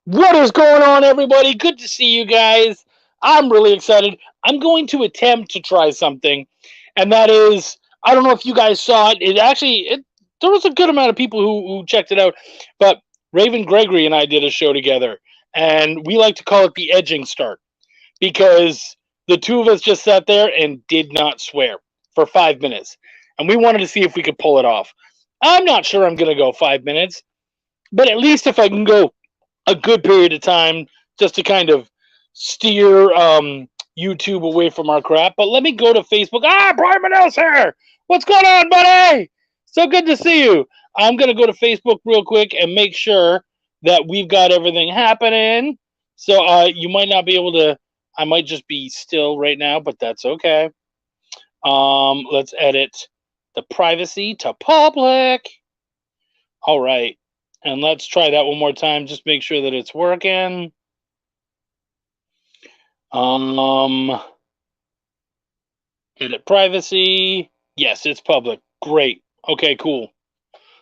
What is going on, everybody? Good to see you guys. I'm really excited. I'm going to attempt to try something, and that is, I don't know if you guys saw it. There was a good amount of people who checked it out, but Raven Gregory and I did a show together, and we like to call it the edging start because the two of us just sat there and did not swear for 5 minutes, and we wanted to see if we could pull it off. I'm not sure I'm going to go 5 minutes, but at least if I can go a good period of time just to kind of steer YouTube away from our crap. But let me go to Facebook. Brian Manel's here. What's going on, buddy? So good to see you. I'm going to go to Facebook real quick and make sure that we've got everything happening. So you might not be able to, I might just be still right now, but that's okay. Let's edit the privacy to public. All right. And let's try that one more time. Just make sure that it's working. Edit privacy. Yes, it's public. Great. Okay, cool.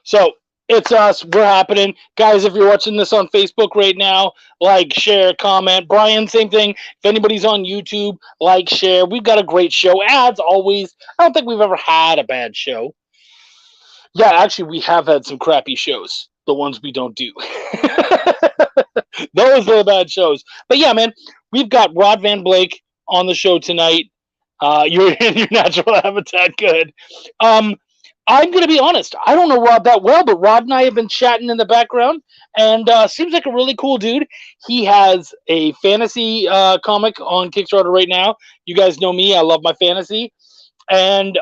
So it's us. We're happening. Guys, if you're watching this on Facebook right now, like, share, comment. Brian, same thing. If anybody's on YouTube, like, share. We've got a great show. As always, I don't think we've ever had a bad show. Yeah, actually, we have had some crappy shows. The ones we don't do. Those are the bad shows. But yeah, man, we've got Rod Van Blake on the show tonight. You're in your natural habitat. Good. I'm going to be honest. I don't know Rod that well, but Rod and I have been chatting in the background, and seems like a really cool dude. He has a fantasy comic on Kickstarter right now. You guys know me. I love my fantasy. And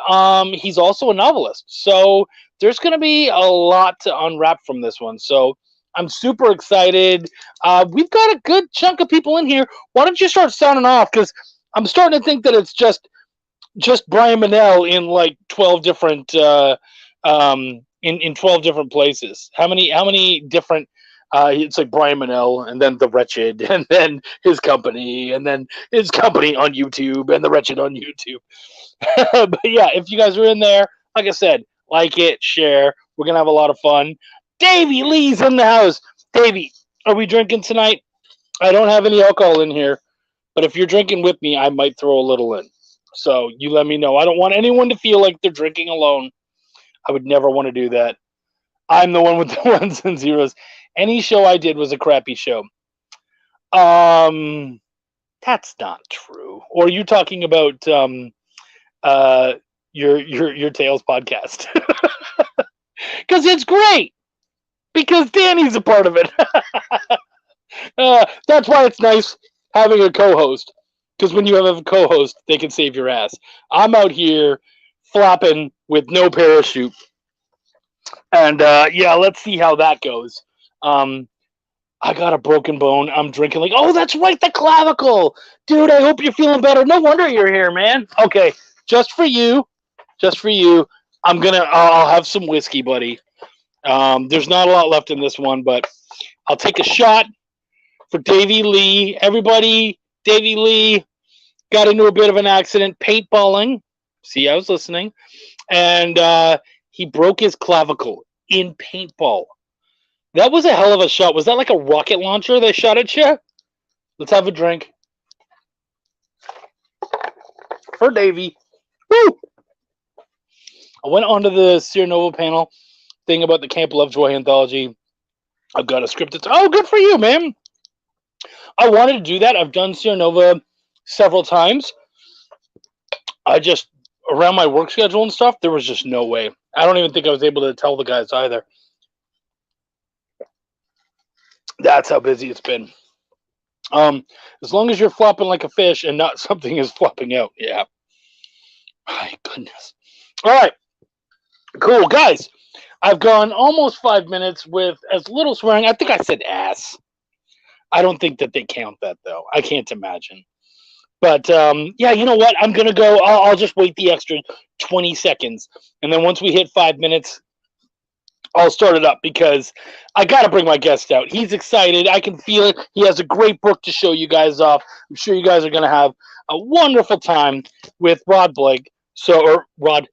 he's also a novelist. So there's going to be a lot to unwrap from this one. So I'm super excited. We've got a good chunk of people in here. Why don't you start sounding off? Because I'm starting to think that it's just Brian Manel in like 12 different in 12 different places. How many different? It's like Brian Manel, and then The Wretched, and then his company, and then his company on YouTube, and The Wretched on YouTube. But yeah, if you guys are in there, like I said, like it, share. We're gonna have a lot of fun. Davey Lee's in the house. Davey, are we drinking tonight? I don't have any alcohol in here, but if you're drinking with me, I might throw a little in. So you let me know. I don't want anyone to feel like they're drinking alone. I would never want to do that. I'm the one with the ones and zeros. Any show I did was a crappy show. That's not true. Or are you talking about your Tales podcast? Because it's great. Because Danny's a part of it. That's why it's nice having a co-host. Because when you have a co-host, they can save your ass. I'm out here flopping with no parachute. And yeah, let's see how that goes. I got a broken bone. I'm drinking like, oh, that's right, the clavicle. Dude, I hope you're feeling better. No wonder you're here, man. Okay, just for you. I'll have some whiskey, buddy. There's not a lot left in this one, but I'll take a shot for Davey Lee. Everybody, Davey Lee got into a bit of an accident paintballing. See, I was listening. And he broke his clavicle in paintball. That was a hell of a shot. Was that like a rocket launcher they shot at you? Let's have a drink. For Davey. Woo! I went onto the Sierra Nova panel thing about the Camp Lovejoy anthology. I've got a script. Oh, good for you, man. I wanted to do that. I've done Sierra Nova several times. I just, around my work schedule and stuff, there was just no way. I don't even think I was able to tell the guys either. That's how busy it's been. As long as you're flopping like a fish and not something is flopping out. Yeah. My goodness. All right. Cool. Guys, I've gone almost 5 minutes with as little swearing. I think I said ass. I don't think that they count that, though. I can't imagine. But, yeah, you know what? I'm going to go. I'll just wait the extra 20 seconds. And then once we hit 5 minutes, I'll start it up because I got to bring my guest out. He's excited. I can feel it. He has a great book to show you guys off. I'm sure you guys are going to have a wonderful time with Rod Blake. Or Rod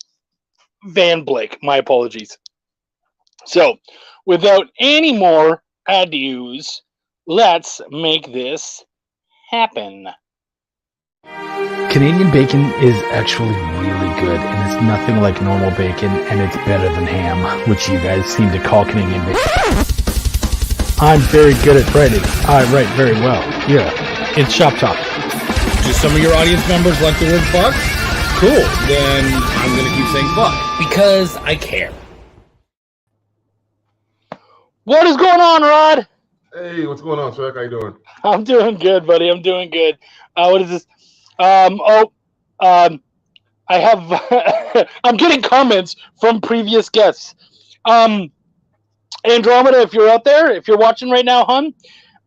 Van Blake. My apologies. So, without any more ado, let's make this happen. Canadian bacon is actually really good, and it's nothing like normal bacon, and it's better than ham, which you guys seem to call Canadian bacon. I'm very good at writing. I write very well. Yeah, it's shop talk. Do some of your audience members like the word fuck? Cool, then I'm going to keep saying fuck. Because I care. What is going on, Rod? Hey, what's going on, Chuck? How you doing? I'm doing good, buddy. I'm doing good. What is this? I have. I'm getting comments from previous guests. Andromeda, if you're out there, if you're watching right now, hun,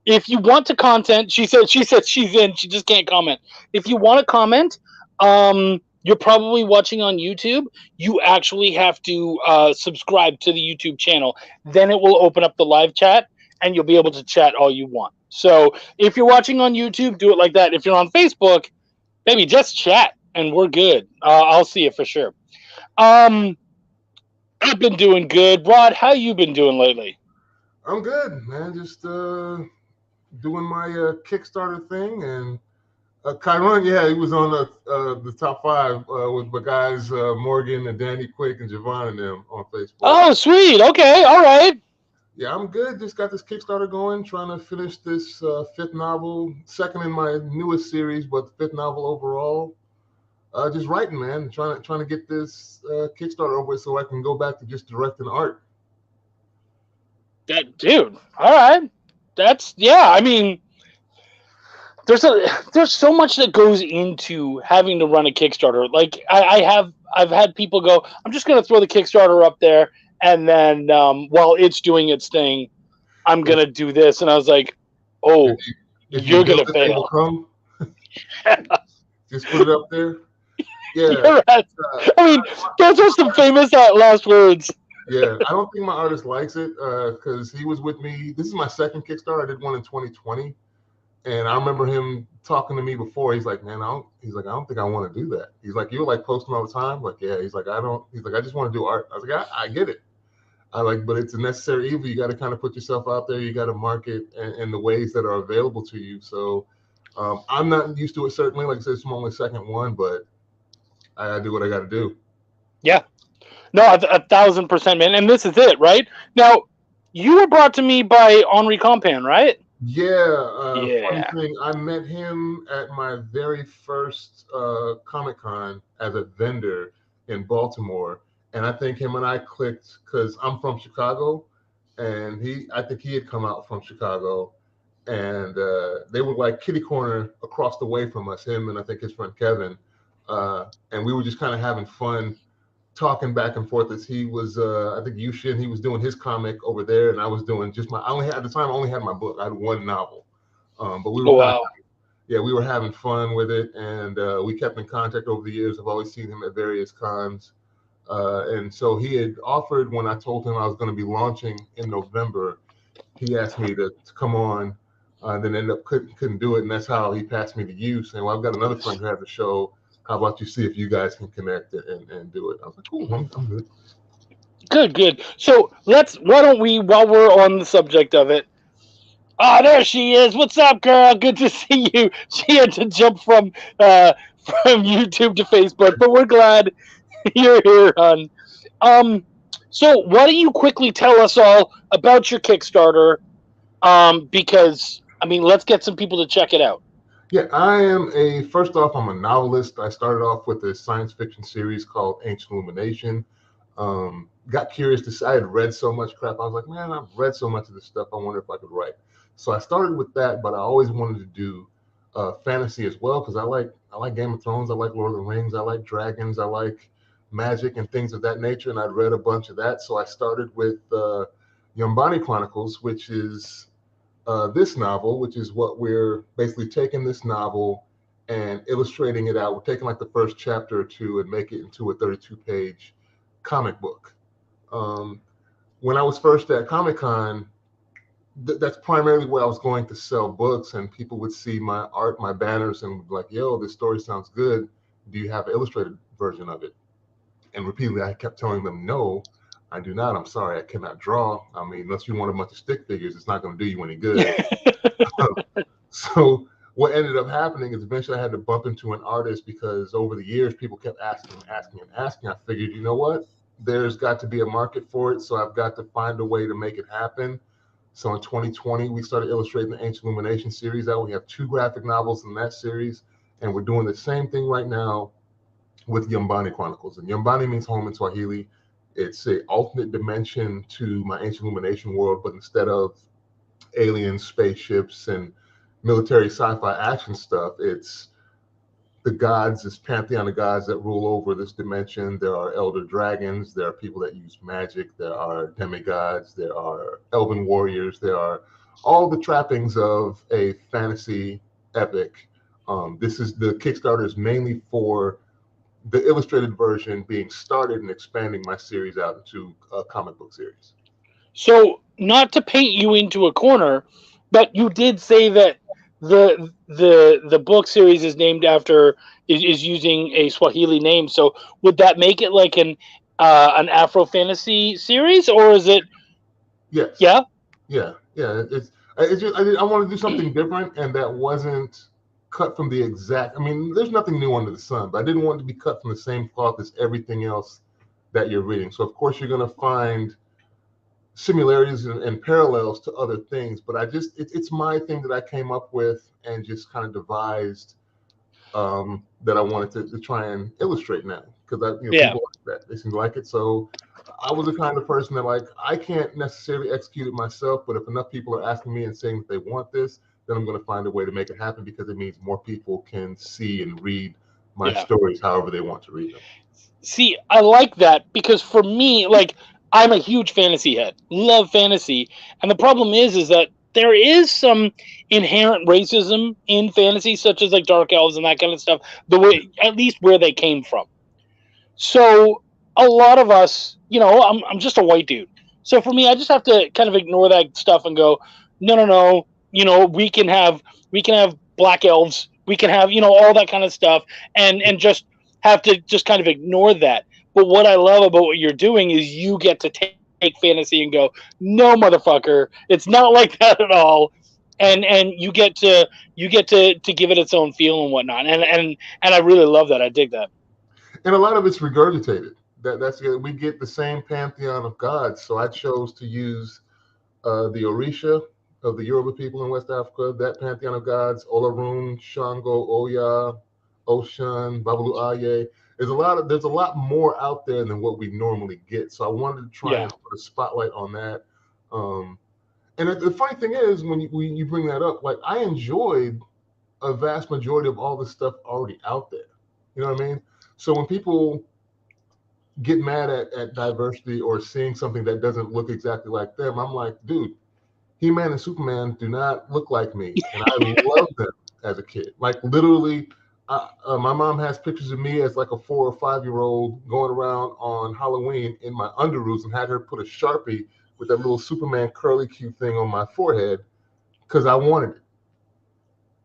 if you want to content, she said she's in. She just can't comment. If you want to comment, you're probably watching on YouTube. You actually have to subscribe to the YouTube channel. Then it will open up the live chat, and you'll be able to chat all you want. So if you're watching on YouTube, do it like that. If you're on Facebook, baby, just chat, and we're good. I'll see it for sure. I've been doing good. Rod, how you been doing lately? I'm good, man. Just doing my Kickstarter thing, and Chiron, yeah, he was on the top 5 with my guys Morgan and Danny Quick and Javon and them on Facebook. Oh, sweet. Okay, all right. Yeah, I'm good. Just got this Kickstarter going, trying to finish this 5th novel, second in my newest series, but 5th novel overall. Just writing, man. Trying to get this Kickstarter over so I can go back to just directing art. That dude. All right. I mean, there's so much that goes into having to run a Kickstarter. Like I've had people go, I'm just gonna throw the Kickstarter up there, and then while it's doing its thing, I'm gonna do this. And I was like, oh, if you're gonna fail. Just put it up there. Yeah. You're right. I mean, those are some famous last words. Yeah, I don't think my artist likes it because he was with me. This is my second Kickstarter. I did one in 2020, and I remember him talking to me before. He's like, "Man, I don't think I want to do that." He's like, "You were like posting all the time." Like, yeah. He's like, I just want to do art. I was like, I get it. But it's a necessary evil. You got to kind of put yourself out there. You got to market in the ways that are available to you. So I'm not used to it, certainly. Like I said, it's my only second one, but I got to do what I got to do. Yeah. No, 1,000%, man. And this is it, right? Now, you were brought to me by Henri Compan, right? Yeah. Funny thing, I met him at my very first Comic-Con as a vendor in Baltimore. And I think him and I clicked because I'm from Chicago, and I think he had come out from Chicago, and they were like kitty corner across the way from us, him and I think his friend Kevin, and we were just kind of having fun talking back and forth as he was, I think Yushin, he was doing his comic over there, and I was doing just at the time I only had my book. I had one novel, but we were we were having fun with it, and we kept in contact over the years. I've always seen him at various cons. And so he had offered, when I told him I was going to be launching in November, he asked me to come on, then ended up couldn't do it. And that's how he passed me to you, saying, well, I've got another friend who has a show. How about you see if you guys can connect and do it? I was like, cool, I'm good. Good. So why don't we, while we're on the subject of it, there she is. What's up, girl? Good to see you. She had to jump from YouTube to Facebook, but we're glad you're here, hon. So why don't you quickly tell us all about your Kickstarter? Because, I mean, let's get some people to check it out. Yeah, first off, I'm a novelist. I started off with a science fiction series called Ancient Illumination. Got curious I had read so much crap. I was like, man, I've read so much of this stuff. I wonder if I could write. So I started with that, but I always wanted to do fantasy as well, because I like Game of Thrones. I like Lord of the Rings. I like dragons. I like magic and things of that nature. And I'd read a bunch of that. So I started with Yombani Chronicles, which is this novel, which is what we're basically taking this novel and illustrating it out. We're taking like the first chapter or two and make it into a 32-page comic book. When I was first at Comic-Con, that's primarily where I was going to sell books, and people would see my art, my banners, and would be like, yo, this story sounds good. Do you have an illustrated version of it? And repeatedly, I kept telling them, no, I do not. I'm sorry, I cannot draw. I mean, unless you want a bunch of stick figures, it's not going to do you any good. So what ended up happening is eventually I had to bump into an artist because over the years people kept asking and asking and asking. I figured, you know what? There's got to be a market for it, so I've got to find a way to make it happen. So in 2020, we started illustrating the Ancient Illumination series out. We have 2 graphic novels in that series, and we're doing the same thing right now with Yumbani Chronicles. And Yumbani means home in Swahili. It's a alternate dimension to my Ancient Illumination world, but instead of aliens, spaceships, and military sci-fi action stuff, it's the gods, this pantheon of gods that rule over this dimension. There are elder dragons, there are people that use magic, there are demigods, there are elven warriors, there are all the trappings of a fantasy epic. This is the Kickstarter is mainly for the illustrated version being started and expanding my series out into a comic book series. So, not to paint you into a corner, but you did say that the book series is named after is using a Swahili name. So, would that make it like an Afro fantasy series, or is it? Yes. Yeah. Yeah. It's just I wanted to do something different, and that wasn't cut from the exact. I mean, there's nothing new under the sun, but I didn't want it to be cut from the same cloth as everything else that you're reading. So, of course, you're going to find similarities and parallels to other things, but it's my thing that I came up with and just kind of devised that I wanted to try and illustrate now, because people like that, they seem to like it. So I was the kind of person that, like, I can't necessarily execute it myself, but if enough people are asking me and saying that they want this, then I'm going to find a way to make it happen, because it means more people can see and read my stories however they want to read them. See, I like that, because for me, like, I'm a huge fantasy head, love fantasy, and the problem is that there is some inherent racism in fantasy, such as like dark elves and that kind of stuff, the way, at least where they came from. So a lot of us, I'm just a white dude. So for me, I just have to kind of ignore that stuff and go, no. We can have black elves, we can have all that kind of stuff, and just have to just kind of ignore that. But what I love about what you're doing is you get to take fantasy and go, no, motherfucker, it's not like that at all. And you get to give it its own feel and whatnot. And I really love that. I dig that. And a lot of it's regurgitated. We get the same pantheon of gods. So I chose to use the Orisha of the Yoruba people in West Africa, that pantheon of gods, Olorun, Shango, Oya, Oshun, Babalu Aye. There's a lot more out there than what we normally get. So I wanted to try and put a spotlight on that. And the funny thing is, when you bring that up, like, I enjoyed a vast majority of all the stuff already out there. You know what I mean? So when people get mad at diversity or seeing something that doesn't look exactly like them, I'm like, dude, He-Man and Superman do not look like me. And I loved them as a kid. Like, literally, my mom has pictures of me as like a 4 or 5-year-old going around on Halloween in my underoos, and had her put a Sharpie with that little Superman curly Q thing on my forehead because I wanted it.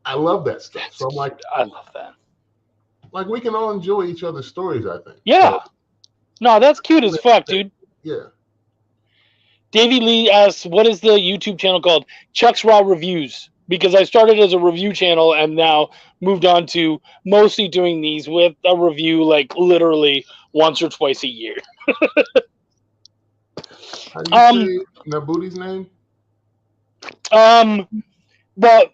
I love that stuff. So I'm like, I love that. Like, we can all enjoy each other's stories, I think. Yeah. So, no, that's cute as fuck, dude. Yeah. Davey Lee asks, what is the YouTube channel called? Chuck's Raw Reviews. Because I started as a review channel and now moved on to mostly doing these with a review, like, literally once or twice a year. How do you say Nabooty's name? Well,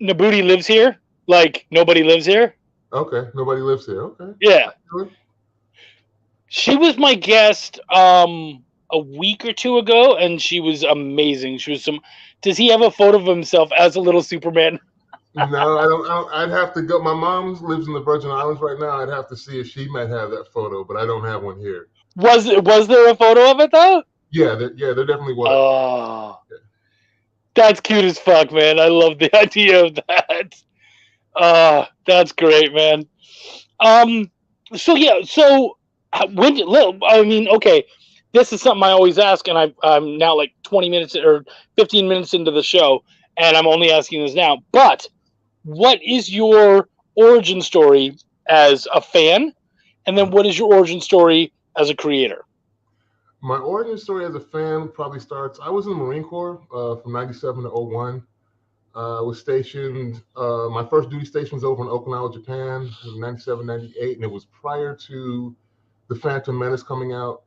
Nabooti lives here. Like, nobody lives here. Okay, nobody lives here. Okay. Yeah. She was my guest a week or two ago, and she was amazing. She was Does he have a photo of himself as a little Superman? No, I don't. I'd have to go. My mom lives in the Virgin Islands right now. I'd have to see if she might have that photo, but I don't have one here. Was there a photo of it though? Yeah, there definitely was. Oh, yeah. That's cute as fuck, man. I love the idea of that. That's great, man. So okay, this is something I always ask, and I'm now like 20 minutes or 15 minutes into the show, and I'm only asking this now. But what is your origin story as a fan, and then what is your origin story as a creator? My origin story as a fan probably starts. I was in the Marine Corps from '97 to '01. Was stationed, my first duty station was over in Okinawa, Japan, in 97, 98, and it was prior to The Phantom Menace coming out.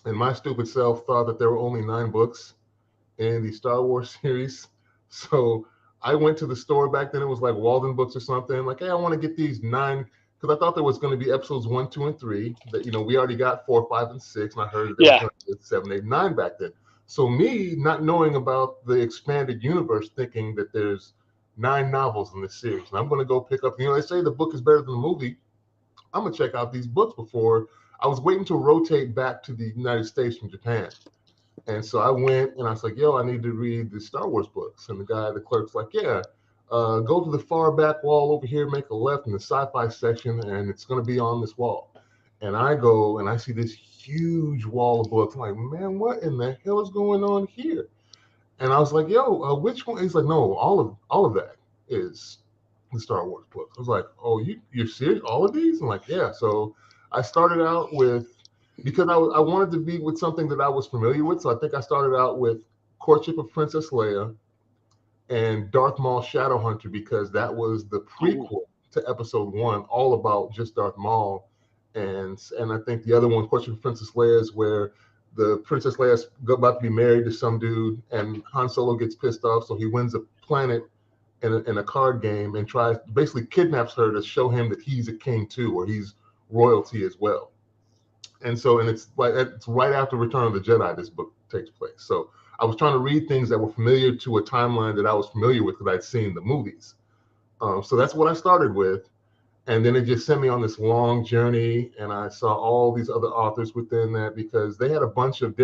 And my stupid self thought that there were only 9 books in the Star Wars series. So I went to the store back then. It was like Walden Books or something. Like, hey, I want to get these 9 because I thought there was going to be episodes 1, 2, and 3. That we already got 4, 5, and 6, and I heard that there was going to be 7, 8, 9 back then. So me not knowing about the expanded universe, thinking that there's 9 novels in this series, and I'm going to go pick up. They say the book is better than the movie. I'm gonna check out these books before. I was waiting to rotate back to the United States from Japan. And so I went and I was like, yo, I need to read the Star Wars books. And the clerk's like, yeah, go to the far back wall over here, make a left in the sci-fi section, and it's going to be on this wall. And I go and I see this huge wall of books. I'm like, man, what in the hell is going on here? And I was like, yo, which one? He's like, no, all of that is the Star Wars books. I was like, oh, you're serious? All of these? I'm like, yeah. So I started out with, because I wanted to be with something that I was familiar with. So I think I started out with Courtship of Princess Leia and Darth Maul Shadowhunter, because that was the prequel to Episode 1, all about just Darth Maul. And I think the other one, Courtship of Princess Leia, is where the Princess Leia's about to be married to some dude, and Han Solo gets pissed off, so he wins a planet in a card game and basically kidnaps her to show him that he's a king too, or he's royalty as well. And it's right after Return of the Jedi this book takes place. So I was trying to read things that were familiar to a timeline that I was familiar with because I'd seen the movies. So that's what I started with. And then it just sent me on this long journey, and I saw all these other authors within that, because they had a bunch of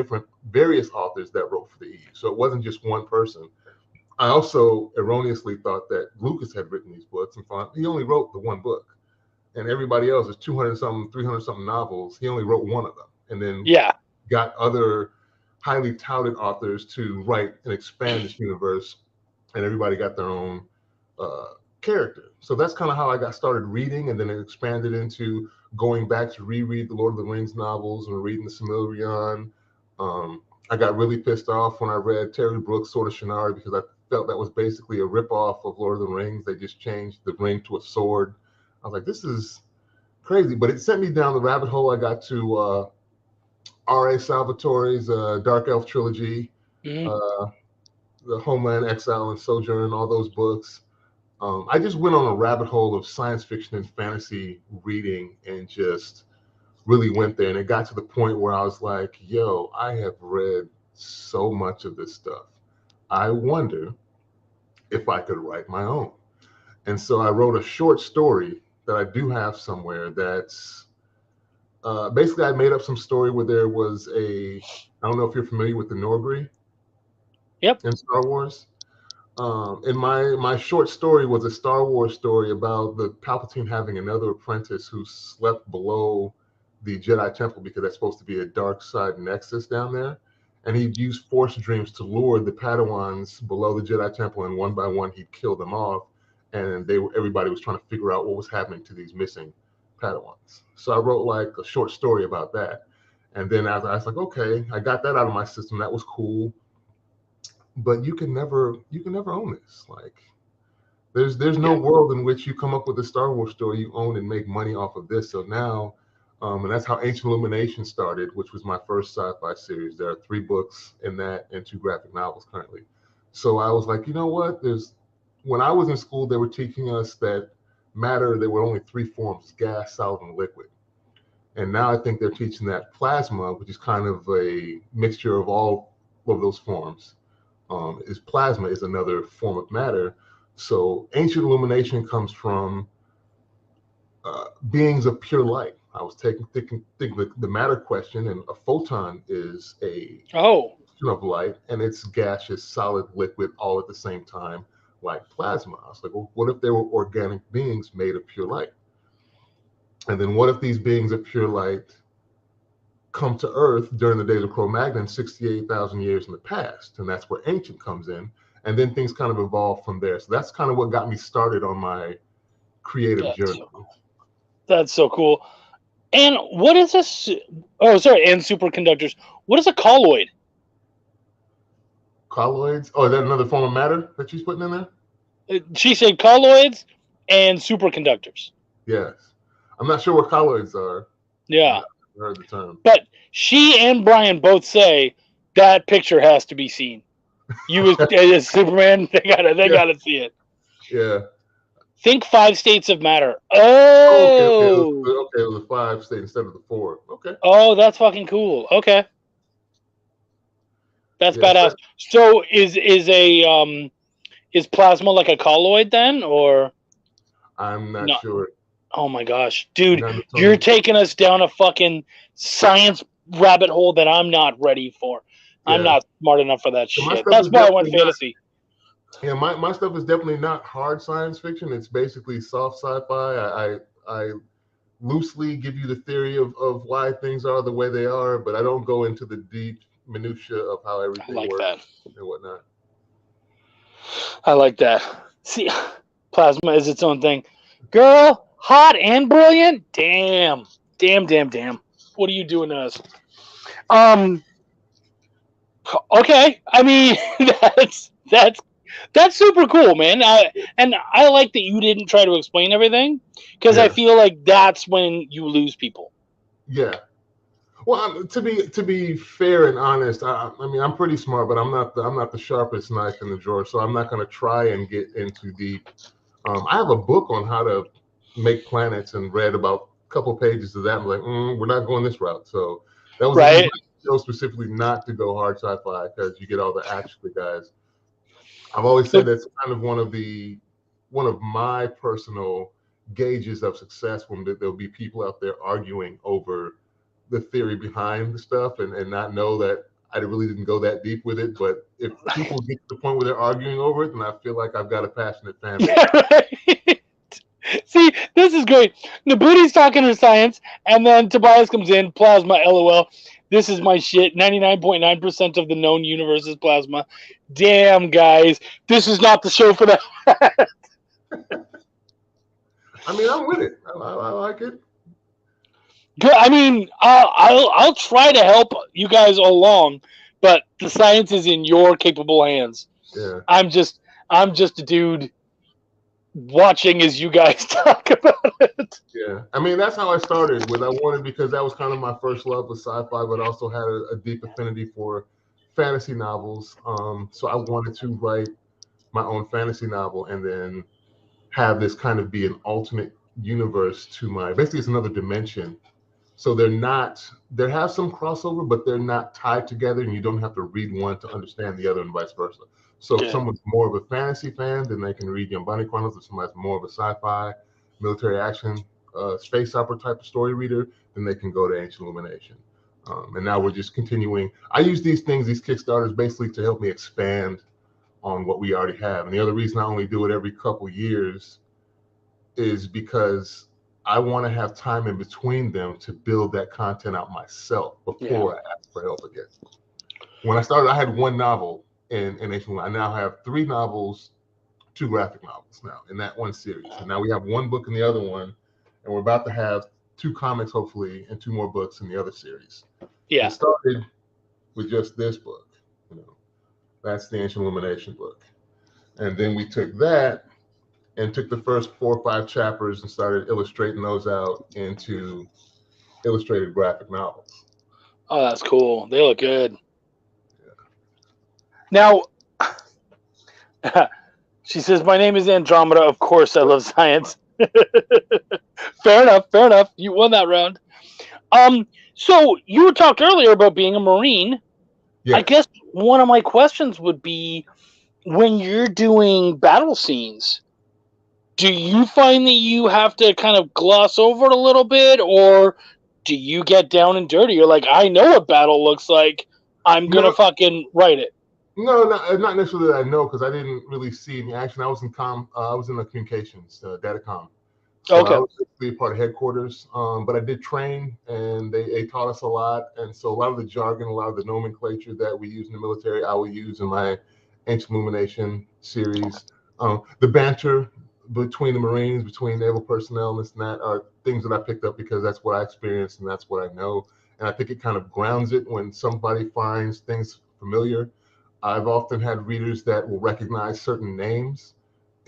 various authors that wrote for the EU. So it wasn't just one person. I also erroneously thought that Lucas had written these books, and found he only wrote the one book. And everybody else is 200-something, 300-something novels. He only wrote one of them, and then got other highly touted authors to write and expand this universe, and everybody got their own character. So that's kind of how I got started reading, and then it expanded into going back to reread the Lord of the Rings novels and reading the Silmarillion. I got really pissed off when I read Terry Brooks' Sword of Shannara, because I felt that was basically a ripoff of Lord of the Rings. They just changed the ring to a sword. I was like, this is crazy. But it sent me down the rabbit hole. I got to R.A. Salvatore's Dark Elf trilogy, the Homeland, Exile, and Sojourn, all those books. I just went on a rabbit hole of science fiction and fantasy reading and just really went there. And it got to the point where I was like, yo, I have read so much of this stuff. I wonder if I could write my own. And so I wrote a short story that I do have somewhere that's basically, I made up some story where there was I don't know if you're familiar with the Norbri. Yep. In Star Wars. And my short story was a Star Wars story about the Palpatine having another apprentice who slept below the Jedi Temple, because that's supposed to be a dark side nexus down there. And he'd use Force dreams to lure the Padawans below the Jedi Temple, and one by one he'd kill them off. And everybody was trying to figure out what was happening to these missing Padawans. So I wrote like a short story about that. And then I was like, okay, I got that out of my system. That was cool. But you can never own this. Like, there's no world in which you come up with a Star Wars story you own and make money off of this. So now, and that's how Ancient Illumination started, which was my first sci-fi series. There are 3 books in that and 2 graphic novels currently. So I was like, you know what? When I was in school, they were teaching us that matter, there were only 3 forms: gas, solid, and liquid. And now I think they're teaching that plasma, which is kind of a mixture of all of those forms, plasma is another form of matter. So Ancient Illumination comes from beings of pure light. I was thinking the matter question, and a photon is a function of light, and it's gaseous, solid, liquid, all at the same time, like plasma. I was like, well, what if there were organic beings made of pure light? And then what if these beings of pure light come to Earth during the days of Cro-Magnon, 68,000 years in the past? And that's where Ancient comes in. And then things kind of evolve from there. So that's kind of what got me started on my creative journey. That's so cool. And what is this? Oh, sorry. And superconductors. What is a colloid? Colloids? Oh, is that another form of matter that she's putting in there? She said colloids and superconductors. Yes. I'm not sure what colloids are. Yeah. I've heard the term. But she and Brian both say that picture has to be seen. You as Superman, they gotta see it. Yeah. Think 5 states of matter. Oh, okay. Oh, It was a 5 state instead of the 4. Okay. oh, that's fucking cool. Okay, that's Yeah. badass. So is plasma like a colloid then, or I'm not no? sure. Oh my gosh, dude, None of you're Tony. taking us down a fucking science rabbit hole that I'm not ready for. I'm Yeah. not smart enough for that So my shit. stuff That's is why I went definitely not. fantasy. Yeah, my stuff is definitely not hard science fiction. It's basically soft sci-fi. I loosely give you the theory of why things are the way they are, but I don't go into the deep minutia of how I everything like works that. and whatnot. I like that. See, plasma is its own thing. Girl, hot and brilliant. Damn, damn, damn, damn. What are you doing to us? Um. Okay. I mean, that's super cool, man. And I like that you didn't try to explain everything because I Yeah, feel like that's when you lose people. yeah. Well, to be fair and honest, I mean I'm pretty smart, but I'm not the sharpest knife in the drawer, so I'm not going to try and get into deep. I have a book on how to make planets and read about a couple pages of that. I'm like, we're not going this route. So that was the reason Right. I chose specifically not to go hard sci-fi, because you get all the action guys. I've always said that's kind of one of my personal gauges of success, when there'll be people out there arguing over the theory behind the stuff, and not know that I really didn't go that deep with it. But if people get to the point where they're arguing over it, then I feel like I've got a passionate fan base. Yeah, right. See, this is great. Nabuti's talking her science, and then Tobias comes in, plasma, lol. This is my shit. 99.9% of the known universe is plasma. Damn, guys. This is not the show for that. I mean, I'm with it. I like it. Good. I mean, I'll try to help you guys along, but the science is in your capable hands. Yeah. I'm just a dude watching as you guys talk about it. Yeah. I mean, that's how I started with. I wanted, because that was kind of my first love with sci-fi, but also had a deep affinity for fantasy novels. So I wanted to write my own fantasy novel, and then have this kind of be an alternate universe to my. Basically, it's another dimension. So there have some crossover, but they're not tied together, and you don't have to read one to understand the other, and vice versa. So if someone's more of a fantasy fan, then they can read Young Bunny Chronicles. If somebody's more of a sci-fi, military action, space opera type of story reader, then they can go to Ancient Illumination. And now we're just continuing. I use these Kickstarters, basically to help me expand on what we already have. And the other reason I only do it every couple years is because I want to have time in between them to build that content out myself before I ask for help again. When I started, I had one novel in Ancient. I now have 3 novels, 2 graphic novels now in that one series. And now we have 1 book in the other one, and we're about to have 2 comics, hopefully, and 2 more books in the other series. Yeah. It started with just this book. That's the Ancient Illumination book. And then we took that and took the first 4 or 5 chapters and started illustrating those out into illustrated graphic novels. Oh, that's cool. They look good. Yeah. Now, she says, my name is Andromeda. Of course, I love science. Fair enough. You won that round. So you talked earlier about being a Marine. Yes. I guess one of my questions would be, when you're doing battle scenes, do you find that you have to kind of gloss over it a little bit, or do you get down and dirty? You're like, I know what battle looks like. I'm going to fucking write it. No, not necessarily that I know, because I didn't really see any action. I was in I was in the communications, datacom. So okay. I was basically part of headquarters, but I did train, and they taught us a lot. And so a lot of the jargon, a lot of the nomenclature that we use in the military, I will use in my Ancient Illumination series. The banter between the Marines, between naval personnel, and this and that, are things that I picked up because that's what I experienced and that's what I know. And I think it kind of grounds it when somebody finds things familiar. I've often had readers that will recognize certain names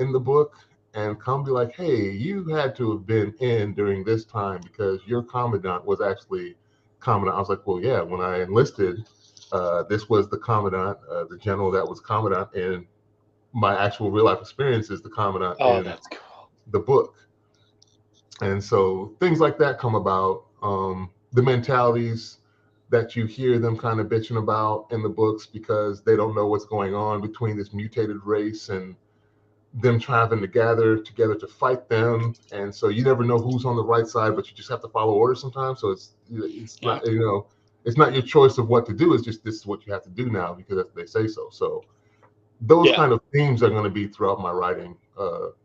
in the book and come be like, hey, you had to have been in during this time because your commandant was actually commandant. I was like, well, yeah, when I enlisted, this was the commandant, the general that was commandant in my actual real life experience is the commandant in that's cool. the book. And so things like that come about. The mentalities that you hear them kind of bitching about in the books because they don't know what's going on between this mutated race and them trying to gather together to fight them. And so you never know who's on the right side, but you just have to follow orders sometimes. So it's not, it's not your choice of what to do. It's just, this is what you have to do now because they say so. So those kind of themes are going to be throughout my writing,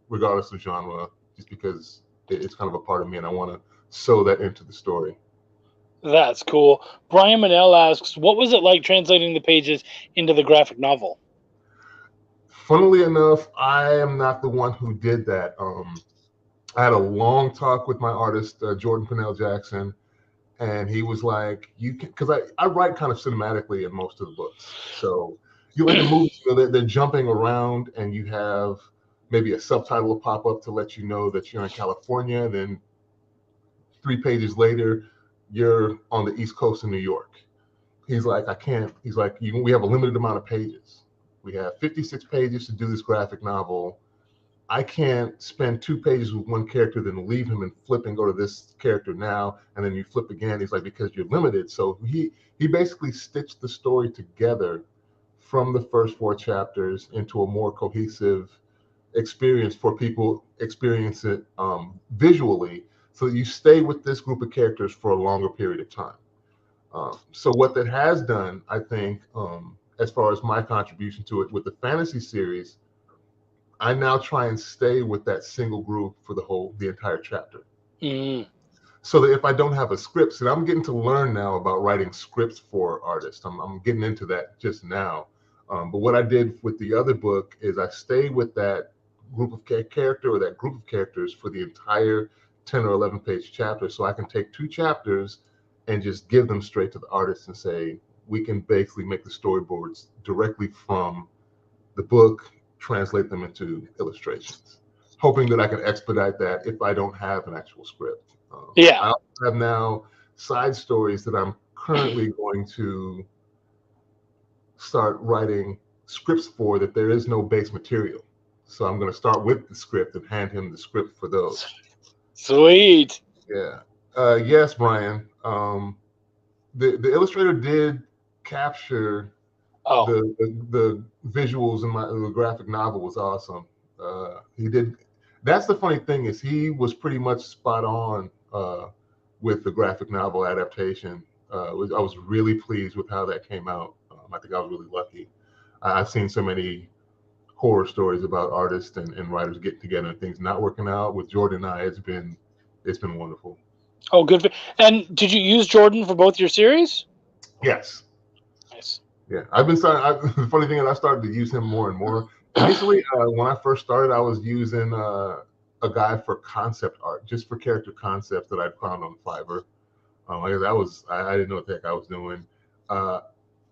regardless of genre, just because it's kind of a part of me and I want to sew that into the story. That's cool. Brian Manell asks, what was it like translating the pages into the graphic novel? Funnily enough, I am not the one who did that. I had a long talk with my artist, Jordan Pennell Jackson, and he was like, you can, because I write kind of cinematically in most of the books. So you like the movies, they're jumping around and you have maybe a subtitle will pop up to let you know that you're in California. Then 3 pages later, you're on the East Coast in New York. He's like, I can't. He's like, we have a limited amount of pages. We have 56 pages to do this graphic novel. I can't spend 2 pages with one character, then leave him and flip and go to this character now, and then you flip again. He's like, because you're limited. So he basically stitched the story together from the first 4 chapters into a more cohesive experience for people experience it visually, so that you stay with this group of characters for a longer period of time. So what that has done, I think, as far as my contribution to it with the fantasy series, I now try and stay with that single group for the entire chapter. So that if I don't have a script, and I'm getting to learn now about writing scripts for artists. I'm getting into that just now. But what I did with the other book is I stayed with that group of character or that group of characters for the entire 10 or 11 page chapter. So I can take 2 chapters and just give them straight to the artist and say, we can basically make the storyboards directly from the book, translate them into illustrations, hoping that I can expedite that if I don't have an actual script. I also have now side stories that I'm currently going to start writing scripts for that there is no base material. So I'm going to start with the script and hand him the script for those. Sweet. Yeah. Yes, Brian. The illustrator did capture the visuals in the graphic novel. Was awesome. He did. That's the funny thing is he was pretty much spot on with the graphic novel adaptation. I was really pleased with how that came out. I think I was really lucky. I've seen so many horror stories about artists and writers getting together and things not working out. With Jordan and I, it's been wonderful. Oh, good. And did you use Jordan for both your series? Yes. Nice. Yeah, I've been starting. The funny thing is, I started to use him more and more. Initially, when I first started, I was using a guy for concept art, just for character concepts that I found on Fiverr. I didn't know what the heck I was doing.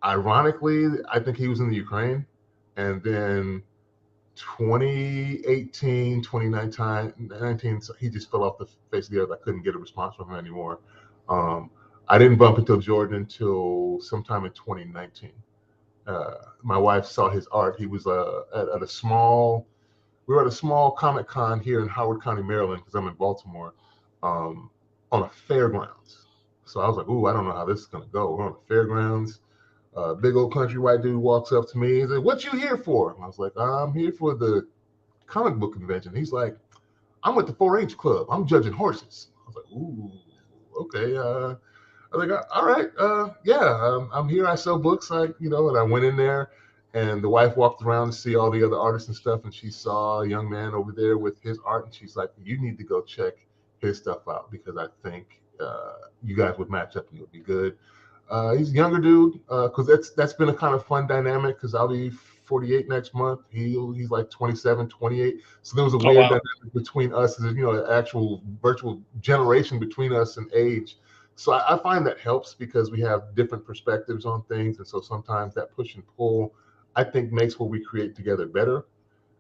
Ironically, I think he was in the Ukraine, and then 2018, 2019, so he just fell off the face of the earth. I couldn't get a response from him anymore. I didn't bump into Jordan until sometime in 2019. My wife saw his art. He was at a small Comic Con here in Howard County, Maryland, because I'm in Baltimore, on a fairgrounds. So I was like, ooh, I don't know how this is going to go. We're on the fairgrounds. Big old country white dude walks up to me and says, what you here for? And I was like, I'm here for the comic book convention. He's like, I'm with the 4-H club. I'm judging horses. I was like, ooh, okay. I was like, all right, I'm here. I sell books, and I went in there, and the wife walked around to see all the other artists and stuff, and she saw a young man over there with his art, and she's like, you need to go check his stuff out because I think you guys would match up and it would be good. He's a younger dude, because that's been a kind of fun dynamic because I'll be 48 next month. He's like 27, 28. So there was a weird dynamic between us, an actual virtual generation between us in age. So I find that helps because we have different perspectives on things. And so sometimes that push and pull, I think, makes what we create together better.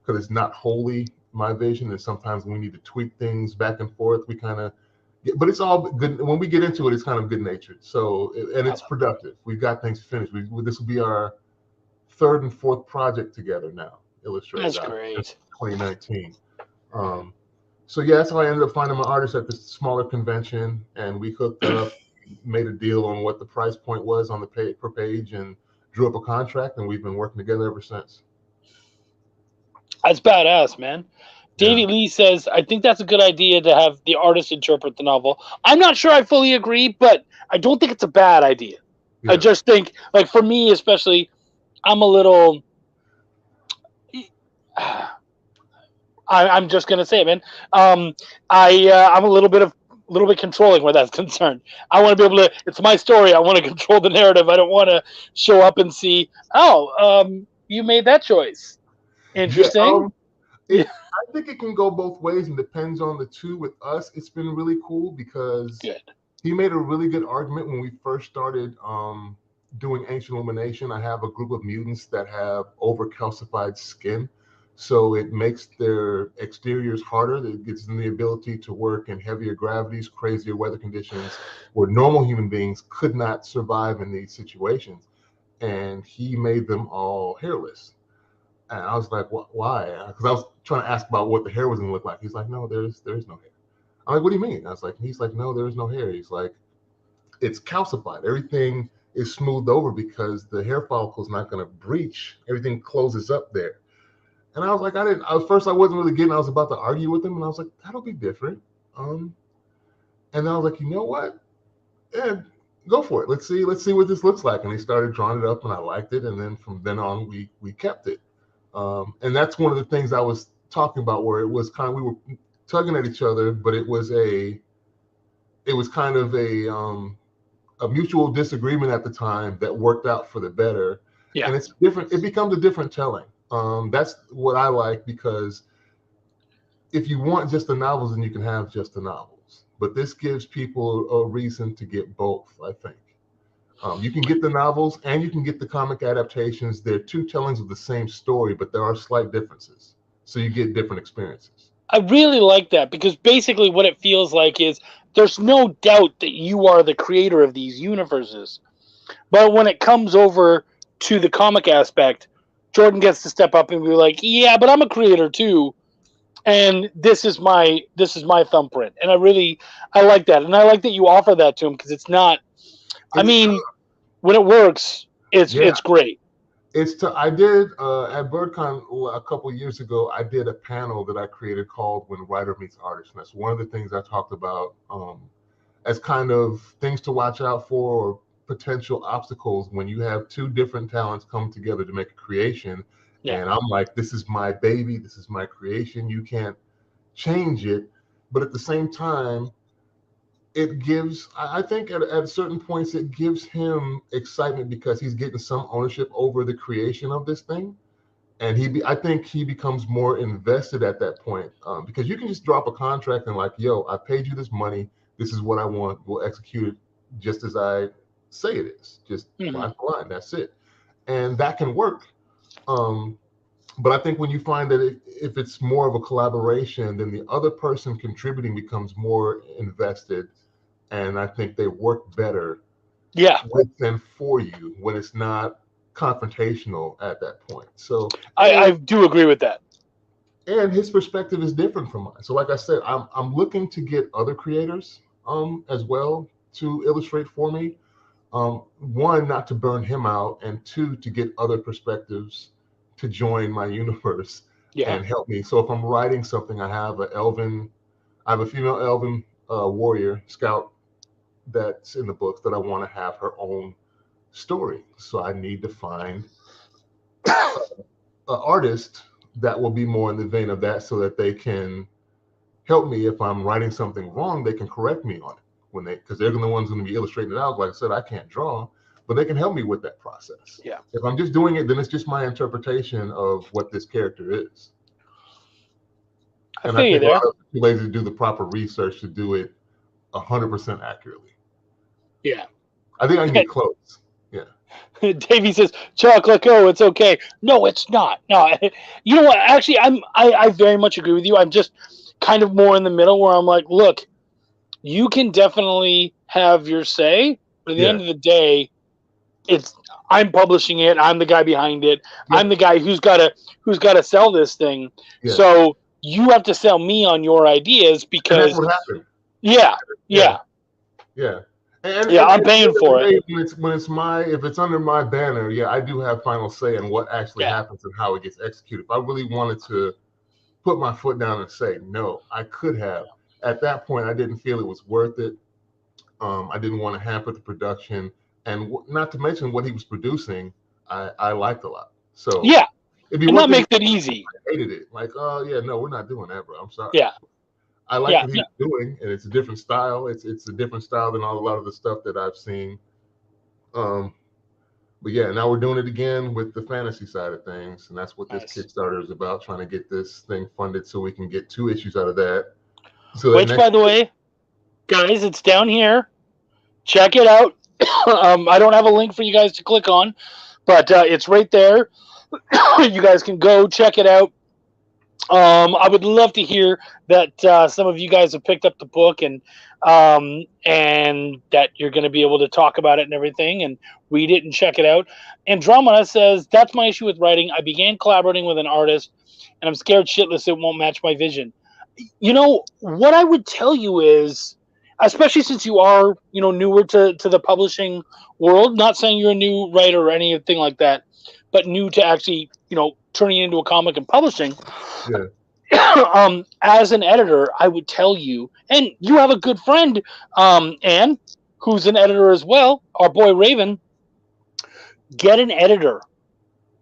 because it's not wholly my vision, and sometimes we need to tweak things back and forth. We kind of, but it's all good. When we get into it, it's kind of good natured. So, and it's productive. We've got things finished. This will be our third and fourth project together now. Illustrated. That's great. 2019. So yeah, that's how I ended up finding my artist at this smaller convention, and we hooked up, made a deal on what the price point was on the per page, and drew up a contract, and we've been working together ever since. That's badass, man. Davey Lee says, I think that's a good idea to have the artist interpret the novel. I'm not sure I fully agree, but I don't think it's a bad idea. Yeah. I just think, like, for me especially, I'm a little... I'm just gonna say it, man. I'm a little bit controlling where that's concerned. I want to be able to. It's my story. I want to control the narrative. I don't want to show up and see. You made that choice. Interesting. I think it can go both ways, and depends on the two. With us, it's been really cool because he made a really good argument when we first started doing Ancient Illumination. I have a group of mutants that have over-calcified skin. So it makes their exteriors harder. It gives them the ability to work in heavier gravities, crazier weather conditions, where normal human beings could not survive in these situations. And he made them all hairless. And I was like, why? Because I was trying to ask about what the hair was going to look like. He's like, no, there is no hair. I'm like, what do you mean? He's like, no, there is no hair. He's like, it's calcified. Everything is smoothed over because the hair follicle is not going to breach. Everything closes up there. And I was like, at first I wasn't really getting, I was about to argue with him, and I was like, that'll be different. And then I was like, you know what? Yeah, go for it. Let's see what this looks like. And he started drawing it up, and I liked it. And then from then on, we kept it. And that's one of the things I was talking about, where it was kind of, we were tugging at each other, but it was kind of a mutual disagreement at the time that worked out for the better. Yeah. And it's different. It becomes a different telling. That's what I like, because if you want just the novels, then you can have just the novels. But this gives people a reason to get both, I think. You can get the novels and you can get the comic adaptations. They're two tellings of the same story, but there are slight differences. So you get different experiences. I really like that, because basically what it feels like is there's no doubt that you are the creator of these universes. But when it comes over to the comic aspect, Jordan gets to step up and be like, yeah, but I'm a creator too. And this is my thumbprint. And I like that. And I like that you offer that to him, because it's not, when it works, it's great. I did at BirdCon a couple of years ago, I did a panel that I created called When Writer Meets Artist. And that's one of the things I talked about as kind of things to watch out for, or potential obstacles when you have two different talents come together to make a creation. Yeah. And I'm like, this is my baby, this is my creation, you can't change it. But at the same time, it gives, I think at certain points, it gives him excitement because he's getting some ownership over the creation of this thing. And I think he becomes more invested at that point, because you can just drop a contract and like, yo, I paid you this money, this is what I want, we'll execute it just as I say it is, just line for line, that's it. And that can work. But I think when you find that if it's more of a collaboration, then the other person contributing becomes more invested, and I think they work better with and for you when it's not confrontational at that point. So I do agree with that. And his perspective is different from mine. So like I said, I'm looking to get other creators as well to illustrate for me. One, not to burn him out, and two, to get other perspectives to join my universe and help me. So if I'm writing something, I have a female elven warrior scout that's in the books that I want to have her own story. So I need to find an artist that will be more in the vein of that, so that they can help me. If I'm writing something wrong, they can correct me on it because they're the ones going to be illustrating it out. Like I said, I can't draw, but they can help me with that process. Yeah. If I'm just doing it, then it's just my interpretation of what this character is. I think a lot of people lazy to do the proper research to do it 100% accurately. Yeah. I think I can get close. Yeah. Davey says, "Chuck, let go. It's okay." No, it's not. No, you know what? Actually, I very much agree with you. I'm just kind of more in the middle where I'm like, look, you can definitely have your say, but at the end of the day, I'm publishing it. I'm the guy behind it. Yeah. I'm the guy who's got to sell this thing. Yeah. So you have to sell me on your ideas because and that's what happened. Yeah. And I'm paying for it. If it's under my banner, I do have final say in what actually happens and how it gets executed. If I really wanted to put my foot down and say no, I could have. At that point, I didn't feel it was worth it. I didn't want to hamper the production, and not to mention what he was producing, I liked a lot. So and that makes it easy. I hated it. Like, oh yeah, no, we're not doing that, bro. I'm sorry. Yeah. I like what he's doing, and it's a different style. It's a different style than a lot of the stuff that I've seen. But now we're doing it again with the fantasy side of things, and that's what this Kickstarter is about, trying to get this thing funded so we can get 2 issues out of that. So which, by the way, guys, it's down here. Check it out. I don't have a link for you guys to click on, but it's right there. You guys can go check it out. I would love to hear that some of you guys have picked up the book and that you're going to be able to talk about it and everything and read it and check it out. Andromeda says, that's my issue with writing. I began collaborating with an artist and I'm scared shitless it won't match my vision. You know, what I would tell you is, especially since you are, newer to the publishing world, not saying you're a new writer or anything like that, but new to actually, turning it into a comic and publishing. Yeah. As an editor, I would tell you, and you have a good friend, Anne, who's an editor as well, our boy Raven, get an editor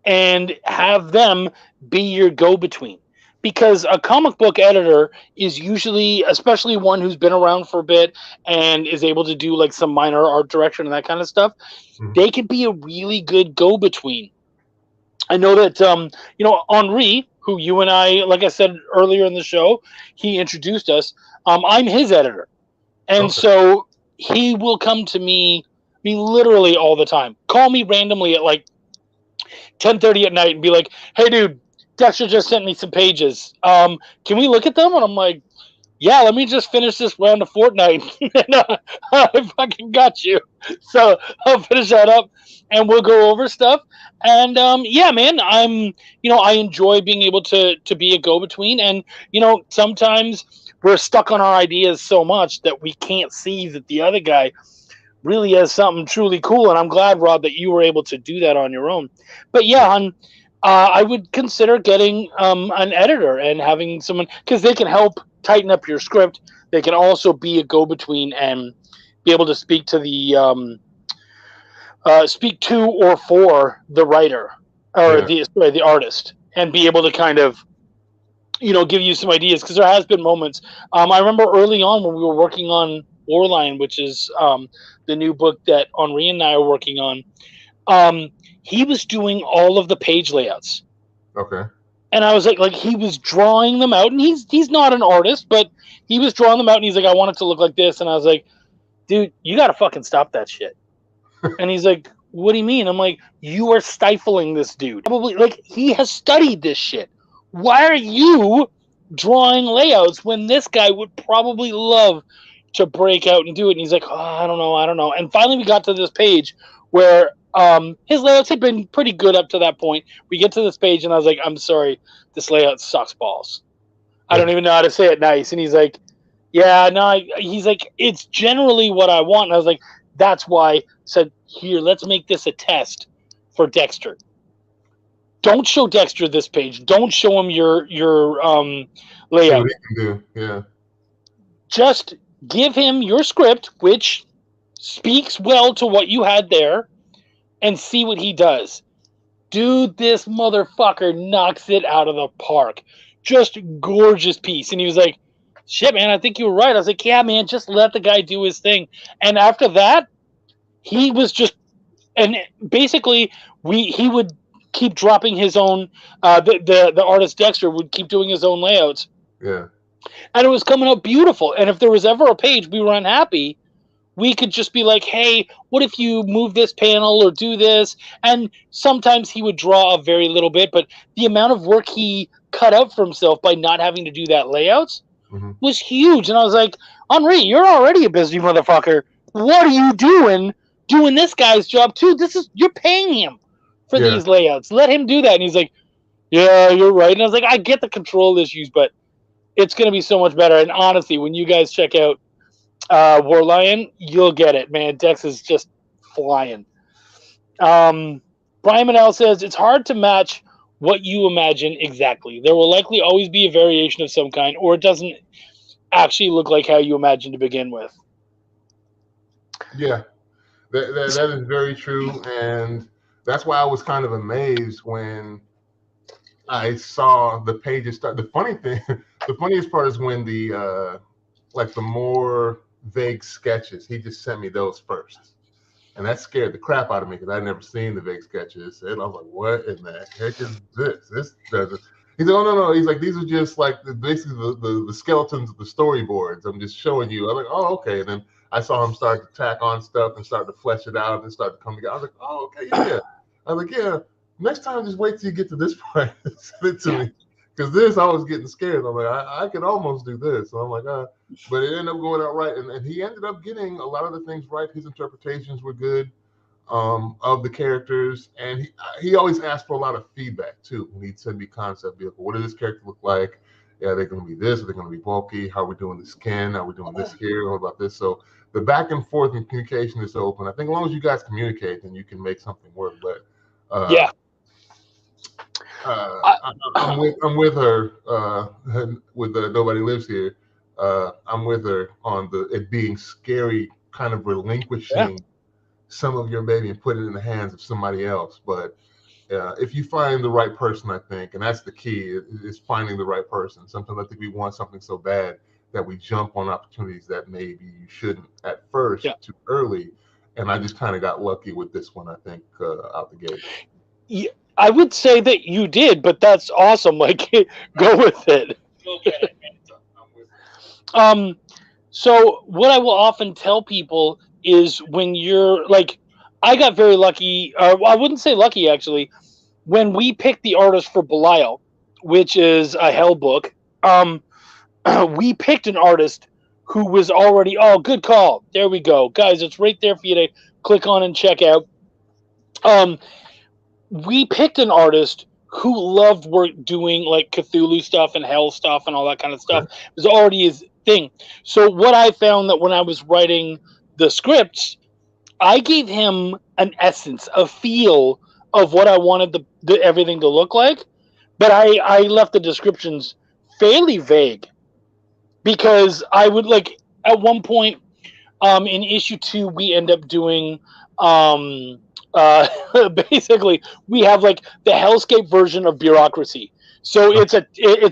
and have them be your go-between. Because a comic book editor is usually, especially one who's been around for a bit and is able to do like some minor art direction and that kind of stuff, they can be a really good go-between. I know that, Henri, who you and I, like I said earlier in the show, he introduced us. I'm his editor. And so he will come to me, literally all the time. Call me randomly at like 10:30 at night and be like, hey, dude, Dexter just sent me some pages. Can we look at them? And I'm like, yeah, let me just finish this round of Fortnite. And, I fucking got you. So I'll finish that up and we'll go over stuff. And man, I enjoy being able to be a go-between. And, sometimes we're stuck on our ideas so much that we can't see that the other guy really has something truly cool. And I'm glad, Rob, that you were able to do that on your own. But yeah, I would consider getting an editor and having someone, because they can help tighten up your script. They can also be a go-between and be able to speak to the speak to or for the writer or the artist, and be able to kind of give you some ideas, because there has been moments. I remember early on when we were working on Warline, which is the new book that Henri and I are working on. He was doing all of the page layouts. Okay. And I was like he was drawing them out, and he's not an artist, but he was drawing them out, and he's like, I want it to look like this. And I was like, dude, you got to fucking stop that shit. And he's like, what do you mean? I'm like, you are stifling this dude. Probably, like, he has studied this shit. Why are you drawing layouts when this guy would probably love to break out and do it? And he's like, oh, I don't know. And finally we got to this page where his layouts had been pretty good up to that point. We get to this page and I was like, I'm sorry, this layout sucks balls. I don't even know how to say it nice. And he's like, yeah, no, he's like, it's generally what I want. And I was like, that's why I said, here, let's make this a test for Dexter. Don't show Dexter this page. Don't show him your layout. What he can do. Yeah. Just give him your script, which speaks well to what you had there, and see what he does. Dude, this motherfucker knocks it out of the park. Just gorgeous piece. And he was like, shit, man, I think you were right. I was like, yeah, man, just let the guy do his thing. And after that, he was just, and basically he would keep dropping his own, the artist Dexter would keep doing his own layouts. Yeah. And it was coming out beautiful. And if there was ever a page we were unhappy, we could just be like, hey, what if you move this panel or do this? And sometimes he would draw a very little bit, but the amount of work he cut out for himself by not having to do that layouts was huge. And I was like, Henri, you're already a busy motherfucker. What are you doing this guy's job too? You're paying him for these layouts. Let him do that. And he's like, yeah, you're right. And I was like, I get the control issues, but it's going to be so much better. And honestly, when you guys check out War Lion, you'll get it, man. Dex is just flying. Brian Manel says, it's hard to match what you imagine exactly. There will likely always be a variation of some kind, or it doesn't actually look like how you imagined to begin with. Yeah, that is very true. And that's why I was kind of amazed when I saw the pages start. The funniest part is when the more vague sketches, he just sent me those first. And that scared the crap out of me because I'd never seen the vague sketches. And I was like, what in the heck is this? This doesn't. He's like, oh, no. He's like, these are just like basically the skeletons of the storyboards. I'm just showing you. I'm like, oh, okay. And then I saw him start to tack on stuff and start to flesh it out and start to come together. I was like, oh, okay, yeah. I was like, yeah, next time just wait till you get to this part and send it to me. Because this, I was getting scared. I'm like, I could almost do this. So I'm like, but it ended up going out right. And he ended up getting a lot of the things right. His interpretations were good of the characters. And he always asked for a lot of feedback, too, when he'd send me concept vehicle. What does this character look like? Yeah, they're going to be this. Are they going to be bulky? How are we doing the skin? Are we doing this here? What about this? So the back and forth and communication is open. I think as long as you guys communicate, then you can make something work. But yeah. I'm with her with Nobody Lives Here. I'm with her on it being scary, kind of relinquishing some of your baby and putting it in the hands of somebody else. But if you find the right person, I think, and that's the key, is finding the right person. Sometimes I think we want something so bad that we jump on opportunities that maybe you shouldn't at first too early. And I just kind of got lucky with this one, I think, out the gate. Yeah. I would say that you did, but that's awesome. Like, go with it. So what I will often tell people is when you're like, I got very lucky. I wouldn't say lucky, actually. When we picked the artist for Belial, which is a hell book, we picked an artist who was already, good call. There we go. Guys, it's right there for you to click on and check out. We picked an artist who loved doing like Cthulhu stuff and hell stuff and all that kind of stuff. It was already his thing. So what I found that when I was writing the scripts, I gave him an essence, a feel of what I wanted the everything to look like, but I left the descriptions fairly vague because I would like at one point in issue 2 we end up doing basically we have like the hellscape version of bureaucracy. So it's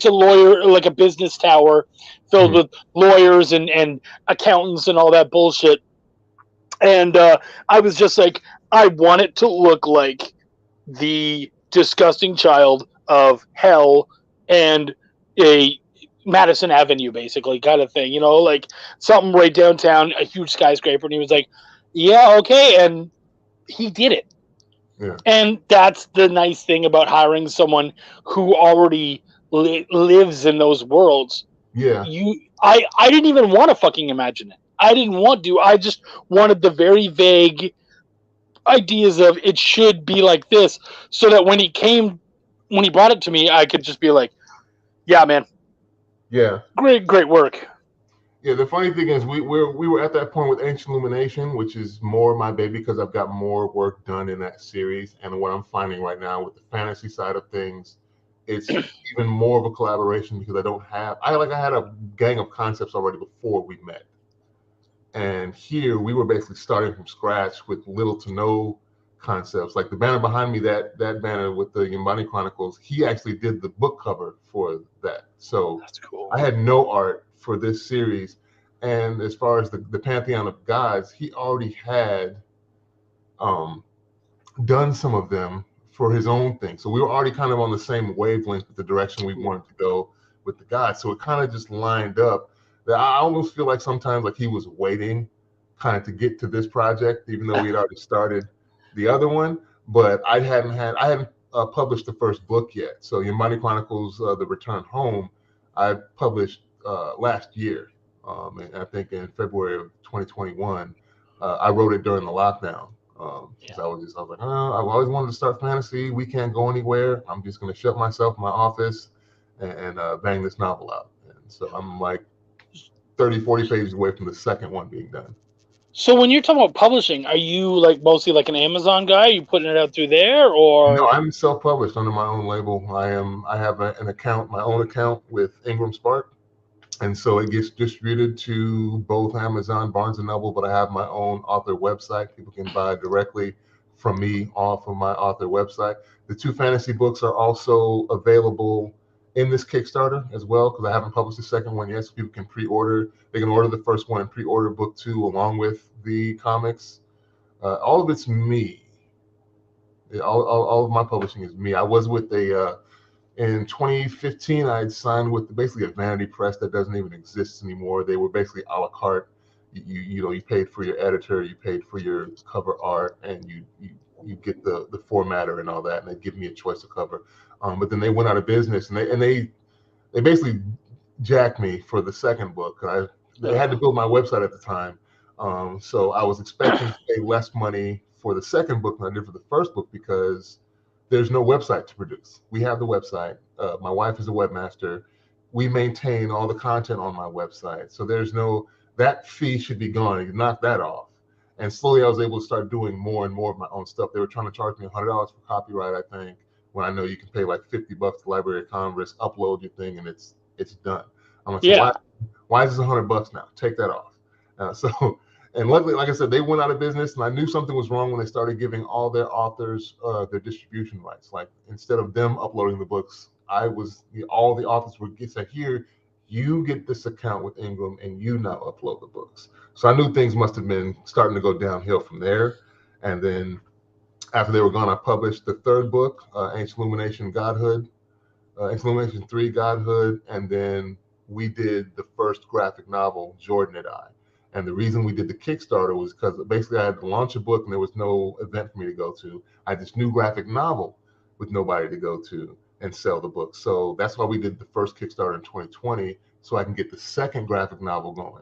a lawyer, like a business tower filled with lawyers and accountants and all that bullshit. And I was just like, I want it to look like the disgusting child of hell and a Madison Avenue, basically, kind of thing, like something right downtown, a huge skyscraper. And he was like, yeah, okay. And he did it. Yeah. And that's the nice thing about hiring someone who already lives in those worlds. Yeah. I didn't even want to fucking imagine it. I didn't want to. I just wanted the very vague ideas of it should be like this, so that when he brought it to me, I could just be like, yeah, man. Yeah. Great work. Yeah, the funny thing is we were at that point with Ancient Illumination, which is more my baby because I've got more work done in that series. And what I'm finding right now with the fantasy side of things, it's even more of a collaboration because I had a gang of concepts already before we met. And here we were basically starting from scratch with little to no concepts. Like the banner behind me, that banner with the Yumbani Chronicles, he actually did the book cover for that. So that's cool. I had no art for this series. And as far as the Pantheon of Gods, he already had done some of them for his own thing. So we were already kind of on the same wavelength with the direction we wanted to go with the gods. So it kind of just lined up that I almost feel like sometimes like he was waiting kind of to get to this project, even though we had already started the other one. But I hadn't published the first book yet. So Yamani Chronicles, The Return Home, I published last year, and I think in February of 2021. I wrote it during the lockdown. I was like, oh, I've always wanted to start fantasy. We can't go anywhere. I'm just going to shut myself in my office and bang this novel out. And so I'm like 30, 40 pages away from the second one being done. So when you're talking about publishing, are you like mostly like an Amazon guy? Are you putting it out through there, or? No, I'm self-published under my own label. I have an account, my own account with Ingram Spark. And so it gets distributed to both Amazon, Barnes & Noble, but I have my own author website. People can buy directly from me off of my author website. The 2 fantasy books are also available in this Kickstarter as well, because I haven't published the second one yet, so people can pre-order. They can order the first one and pre-order book 2 along with the comics. All of it's me. All of my publishing is me. I was with in 2015, I had signed with basically a vanity press that doesn't even exist anymore. They were basically a la carte. You paid for your editor, you paid for your cover art, and you get the formatter and all that, and they give me a choice of cover. But then they went out of business, and they basically jacked me for the second book. They had to build my website at the time, so I was expecting to pay less money for the second book than I did for the first book because there's no website to produce. We have the website. My wife is a webmaster. We maintain all the content on my website. So that fee should be gone. You knock that off. And slowly I was able to start doing more and more of my own stuff. They were trying to charge me $100 for copyright, I think, when I know you can pay like $50 to Library of Congress, upload your thing, and it's done. I'm like, so why is this $100 now? Take that off. And luckily, like I said, they went out of business, and I knew something was wrong when they started giving all their authors their distribution rights. Like instead of them uploading the books, all the authors would say, here, you get this account with Ingram, and you now upload the books. So I knew things must have been starting to go downhill from there. And then after they were gone, I published the third book, Ancient Illumination Godhood, Ancient Illumination 3 Godhood, and then we did the first graphic novel, Jordan and I. And the reason we did the Kickstarter was because basically I had to launch a book and there was no event for me to go to. I had this new graphic novel with nobody to go to and sell the book. So that's why we did the first Kickstarter in 2020, so I can get the second graphic novel going.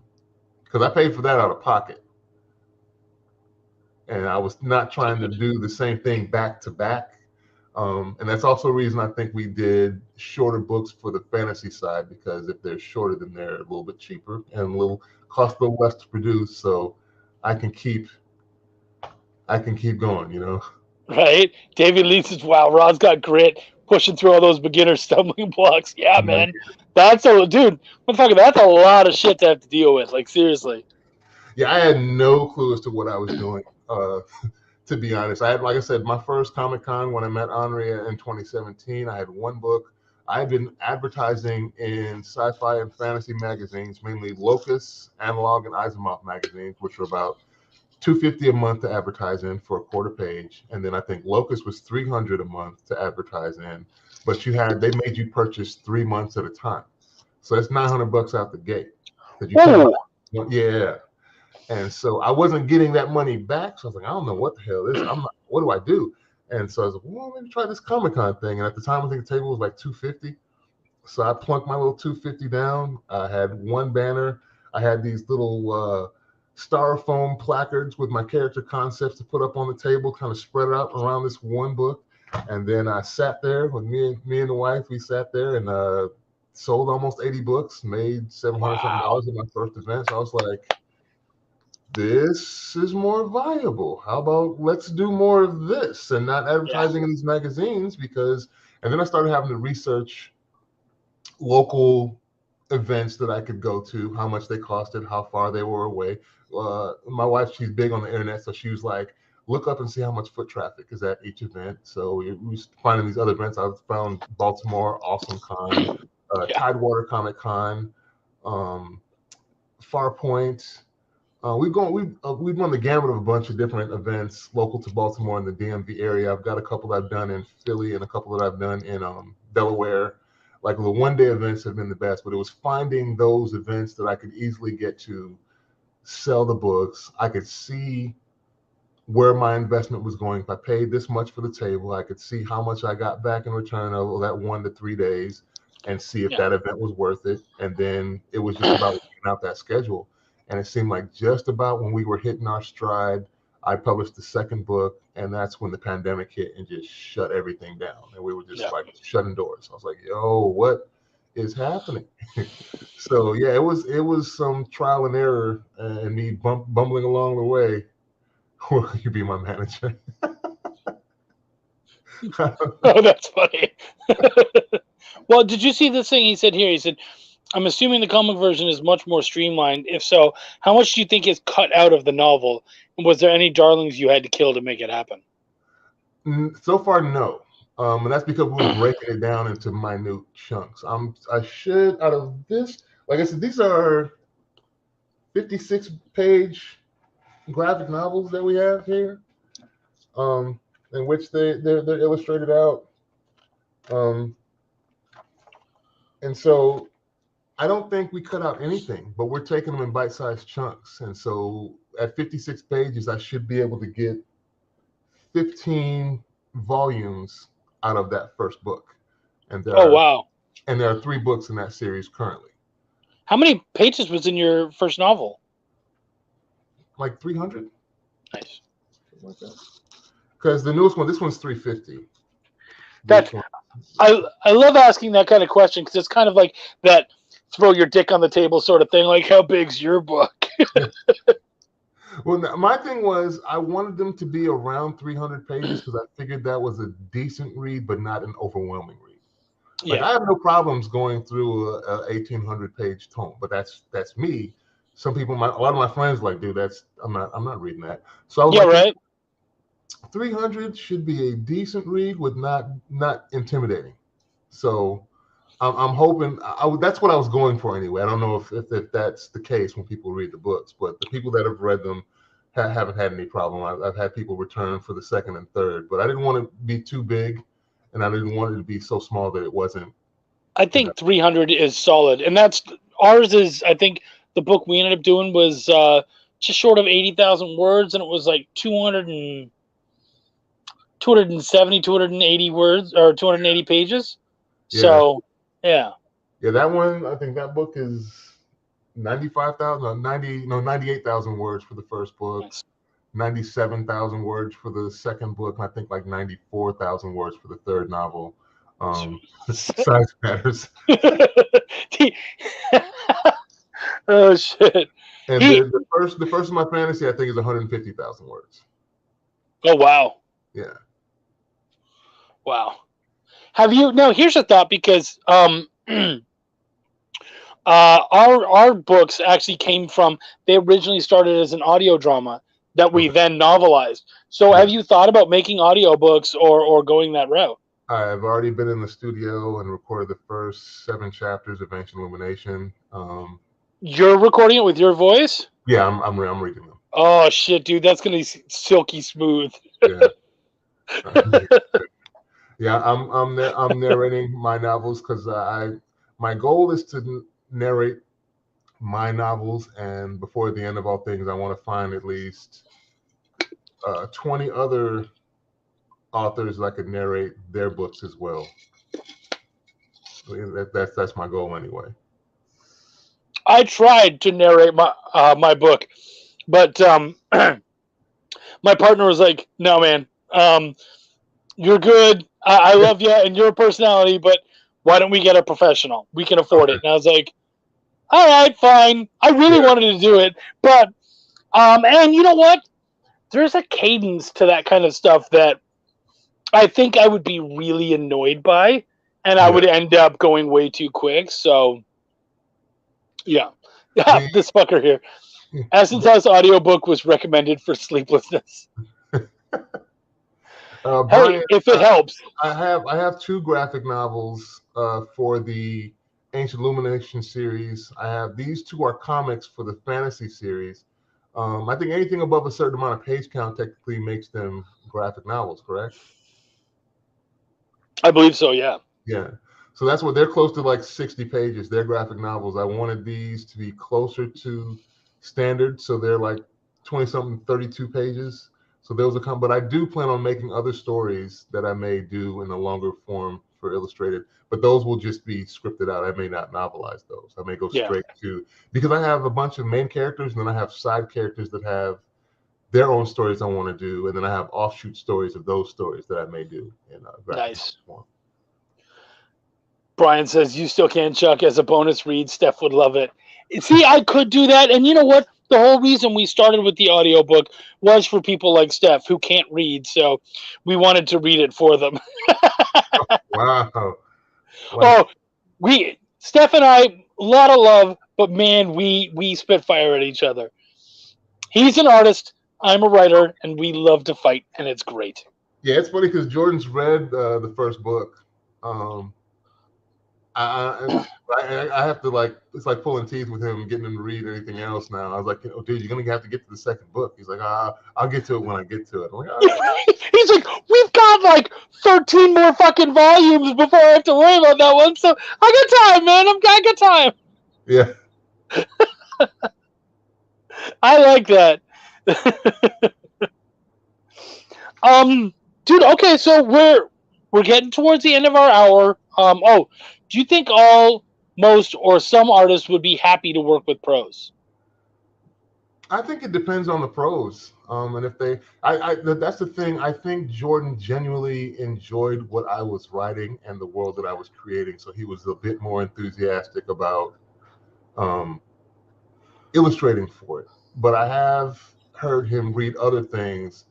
Because I paid for that out of pocket. And I was not trying to do the same thing back to back. And that's also a reason I think we did shorter books for the fantasy side, because if they're shorter, then they're a little bit cheaper and cost a little less to produce. So I can keep going, Right? David Lee says, wow, Rod's got grit, pushing through all those beginner stumbling blocks. Yeah, man. That's a lot of shit to have to deal with. Like, seriously. Yeah, I had no clue as to what I was doing. To be honest, I had, like I said, my first Comic-Con when I met Andrea in 2017. I had one book. I had been advertising in sci-fi and fantasy magazines, mainly Locus, Analog, and Asimov magazines, which were about $250 a month to advertise in for a quarter page. And then I think Locus was $300 a month to advertise in, but they made you purchase 3 months at a time. So that's $900 out the gate. Yeah. And so I wasn't getting that money back. So I was like, I don't know what the hell this is. What do I do? And so I was like, well, let me try this Comic-Con thing. And at the time, I think the table was like $250. So I plunked my little $250 down. I had one banner. I had these little styrofoam placards with my character concepts to put up on the table, kind of spread out around this one book. And then I sat there with me and the wife. We sat there and sold almost 80 books, made $700 in my first event. So I was like, this is more viable. How about let's do more of this and not advertising in these magazines? And then I started having to research local events that I could go to, how much they costed, how far they were away. My wife, she's big on the internet, so she was like, look up and see how much foot traffic is at each event. So we were finding these other events. I found Baltimore, Awesome Con, Tidewater Comic Con, Farpoint. We've run the gamut of a bunch of different events local to Baltimore and the DMV area. I've got a couple that I've done in Philly and a couple that I've done in Delaware. Like the one-day events have been the best, but it was finding those events that I could easily get to sell the books. I could see where my investment was going. If I paid this much for the table, I could see how much I got back in return over that 1 to 3 days and see if that event was worth it. And then it was just about working out that schedule. And it seemed like just about when we were hitting our stride, I published the second book, and that's when the pandemic hit and just shut everything down. And we were just like shutting doors. I was like, yo, what is happening? So yeah, it was some trial and error and me bumbling along the way. Will you be my manager? Oh, that's funny. Well, did you see this thing he said here? He said, I'm assuming the comic version is much more streamlined. If so, how much do you think is cut out of the novel? And was there any darlings you had to kill to make it happen? So far, no. And that's because we were breaking it down into minute chunks. I should, out of this, like I said, these are 56-page graphic novels that we have here, in which they're illustrated out. And so I don't think we cut out anything, but we're taking them in bite-sized chunks. And so at 56 pages, I should be able to get 15 volumes out of that first book. And wow. And there are 3 books in that series currently. How many pages was in your first novel? Like 300. Nice. Like that. Because the newest one, this one's 350. I love asking that kind of question because it's kind of like that throw your dick on the table sort of thing. Like, how big's your book? Well, my thing was I wanted them to be around 300 pages because I figured that was a decent read, but not an overwhelming read. Like, I have no problems going through a 1,800-page tome, but that's me. Some people, a lot of my friends, like, dude, I'm not reading that. So I was right. 300 should be a decent read with not intimidating. So I'm hoping that's what I was going for anyway. I don't know if that's the case when people read the books, but the people that have read them haven't had any problem. I've had people return for the second and third, but I didn't want to be too big, and I didn't want it to be so small that it wasn't. I think 300 is solid, and that's ours. Is I think the book we ended up doing was just short of 80,000 words, and it was like 270, 280 words or 280 pages. Yeah. So, yeah. Yeah, that one, I think that book is 98,000 words for the first book, nice. 97,000 words for the second book, and I think like 94,000 words for the third novel. Size matters. Oh shit! And the first of my fantasy, I think, is 150,000 words. Oh wow! Yeah. Wow. Have you? Now, here's a thought, because our books actually came from. They originally started as an audio drama that we then novelized. So, have you thought about making audiobooks or going that route? I've already been in the studio and recorded the first 7 chapters of Ancient Illumination. You're recording it with your voice? Yeah, I'm reading them. Oh shit, dude, that's gonna be silky smooth. Yeah. Yeah, I'm narrating my novels because my goal is to narrate my novels, and before the end of all things, I want to find at least 20 other authors that could narrate their books as well. That's my goal anyway. I tried to narrate my book, but my partner was like, "No, man, you're good. I love you and your personality, but why don't we get a professional? We can afford it." And I was like, "All right, fine." I really wanted to do it, but and you know what? There's a cadence to that kind of stuff that I think I would be really annoyed by, and I would end up going way too quick. So, yeah. This fucker here. Essence House audiobook was recommended for sleeplessness. Brian, if it helps. I have 2 graphic novels for the Ancient Illumination series. I have these 2 are comics for the fantasy series. I think anything above a certain amount of page count technically makes them graphic novels, correct? I believe so, yeah. Yeah. So that's what they're close to, like 60 pages. They're graphic novels. I wanted these to be closer to standard, so they're like 20-something, 32 pages. So those are but I do plan on making other stories that I may do in a longer form for Illustrated, but those will just be scripted out. I may not novelize those. I may go straight to, because I have a bunch of main characters, and then I have side characters that have their own stories I want to do, and then I have offshoot stories of those stories that I may do in graphic form. Brian says, you still can, Chuck, as a bonus read. Steph would love it. See, I could do that. And you know what? The whole reason we started with the audiobook was for people like Steph who can't read. So we wanted to read it for them. Wow. Oh, Steph and I, a lot of love, but man, we spit fire at each other. He's an artist. I'm a writer, and we love to fight, and it's great. Yeah, it's funny because Jordan's read the first book. I have to, like, it's like pulling teeth with him, getting him to read anything else now. I was like, oh, dude, you're going to have to get to the second book. He's like, I'll get to it when I get to it. I'm like, all right. He's like, we've got like 13 more fucking volumes before I have to worry about that one. So I got time, man. I got time. Yeah. I like that. Dude, okay, so we're getting towards the end of our hour. Do you think most or some artists would be happy to work with pros? I think it depends on the pros. And if that's the thing. I think Jordan genuinely enjoyed what I was writing and the world that I was creating. So he was a bit more enthusiastic about illustrating for it. But I have heard him read other things,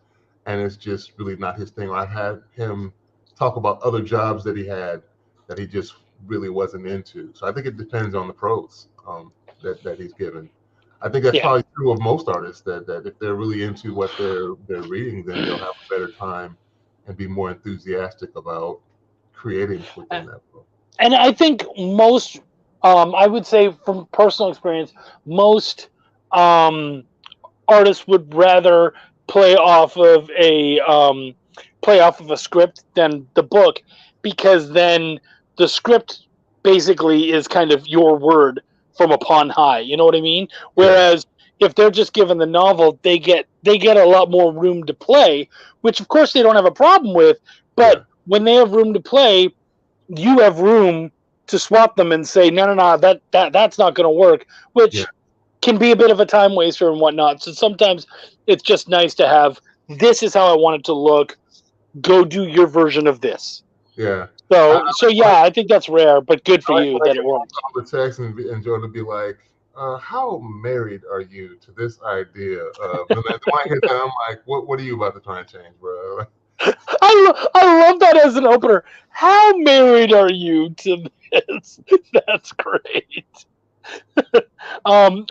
and it's just really not his thing. I've had him talk about other jobs that he had that he just really wasn't into. So I think it depends on the pros that he's given. I think that's probably true of most artists, that if they're really into what they're reading, then they'll have a better time and be more enthusiastic about creating within that book. And I think most, I would say from personal experience, most artists would rather play off of a script than the book, because then the script basically is kind of your word from upon high. You know what I mean? Whereas if they're just given the novel, they get a lot more room to play, which of course they don't have a problem with. But when they have room to play, you have room to swap them and say, no, that's not going to work, which can be a bit of a time waster and whatnot. So sometimes it's just nice to have, this is how I want it to look. Go do your version of this. Yeah. So yeah, I think that's rare, but good for you that it works. The text and Jordan to be like, how married are you to this idea? When I hear that, I'm like, what are you about to try and change, bro? I love that as an opener. How married are you to this? That's great. Brian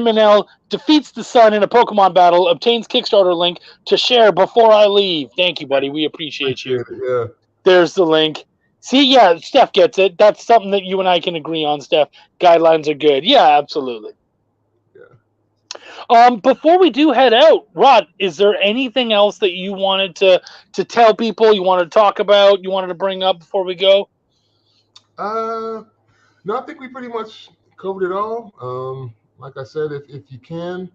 Manel defeats the sun in a Pokemon battle, obtains Kickstarter link to share before I leave. Thank you, buddy. We appreciate you. Yeah. There's the link. See, yeah, Steph gets it. That's something that you and I can agree on, Steph. Guidelines are good. Yeah, absolutely. Yeah. Before we do head out, Rod, is there anything else that you wanted to tell people, you wanted to talk about, you wanted to bring up before we go? No, I think we pretty much covered it all. Like I said, if you can,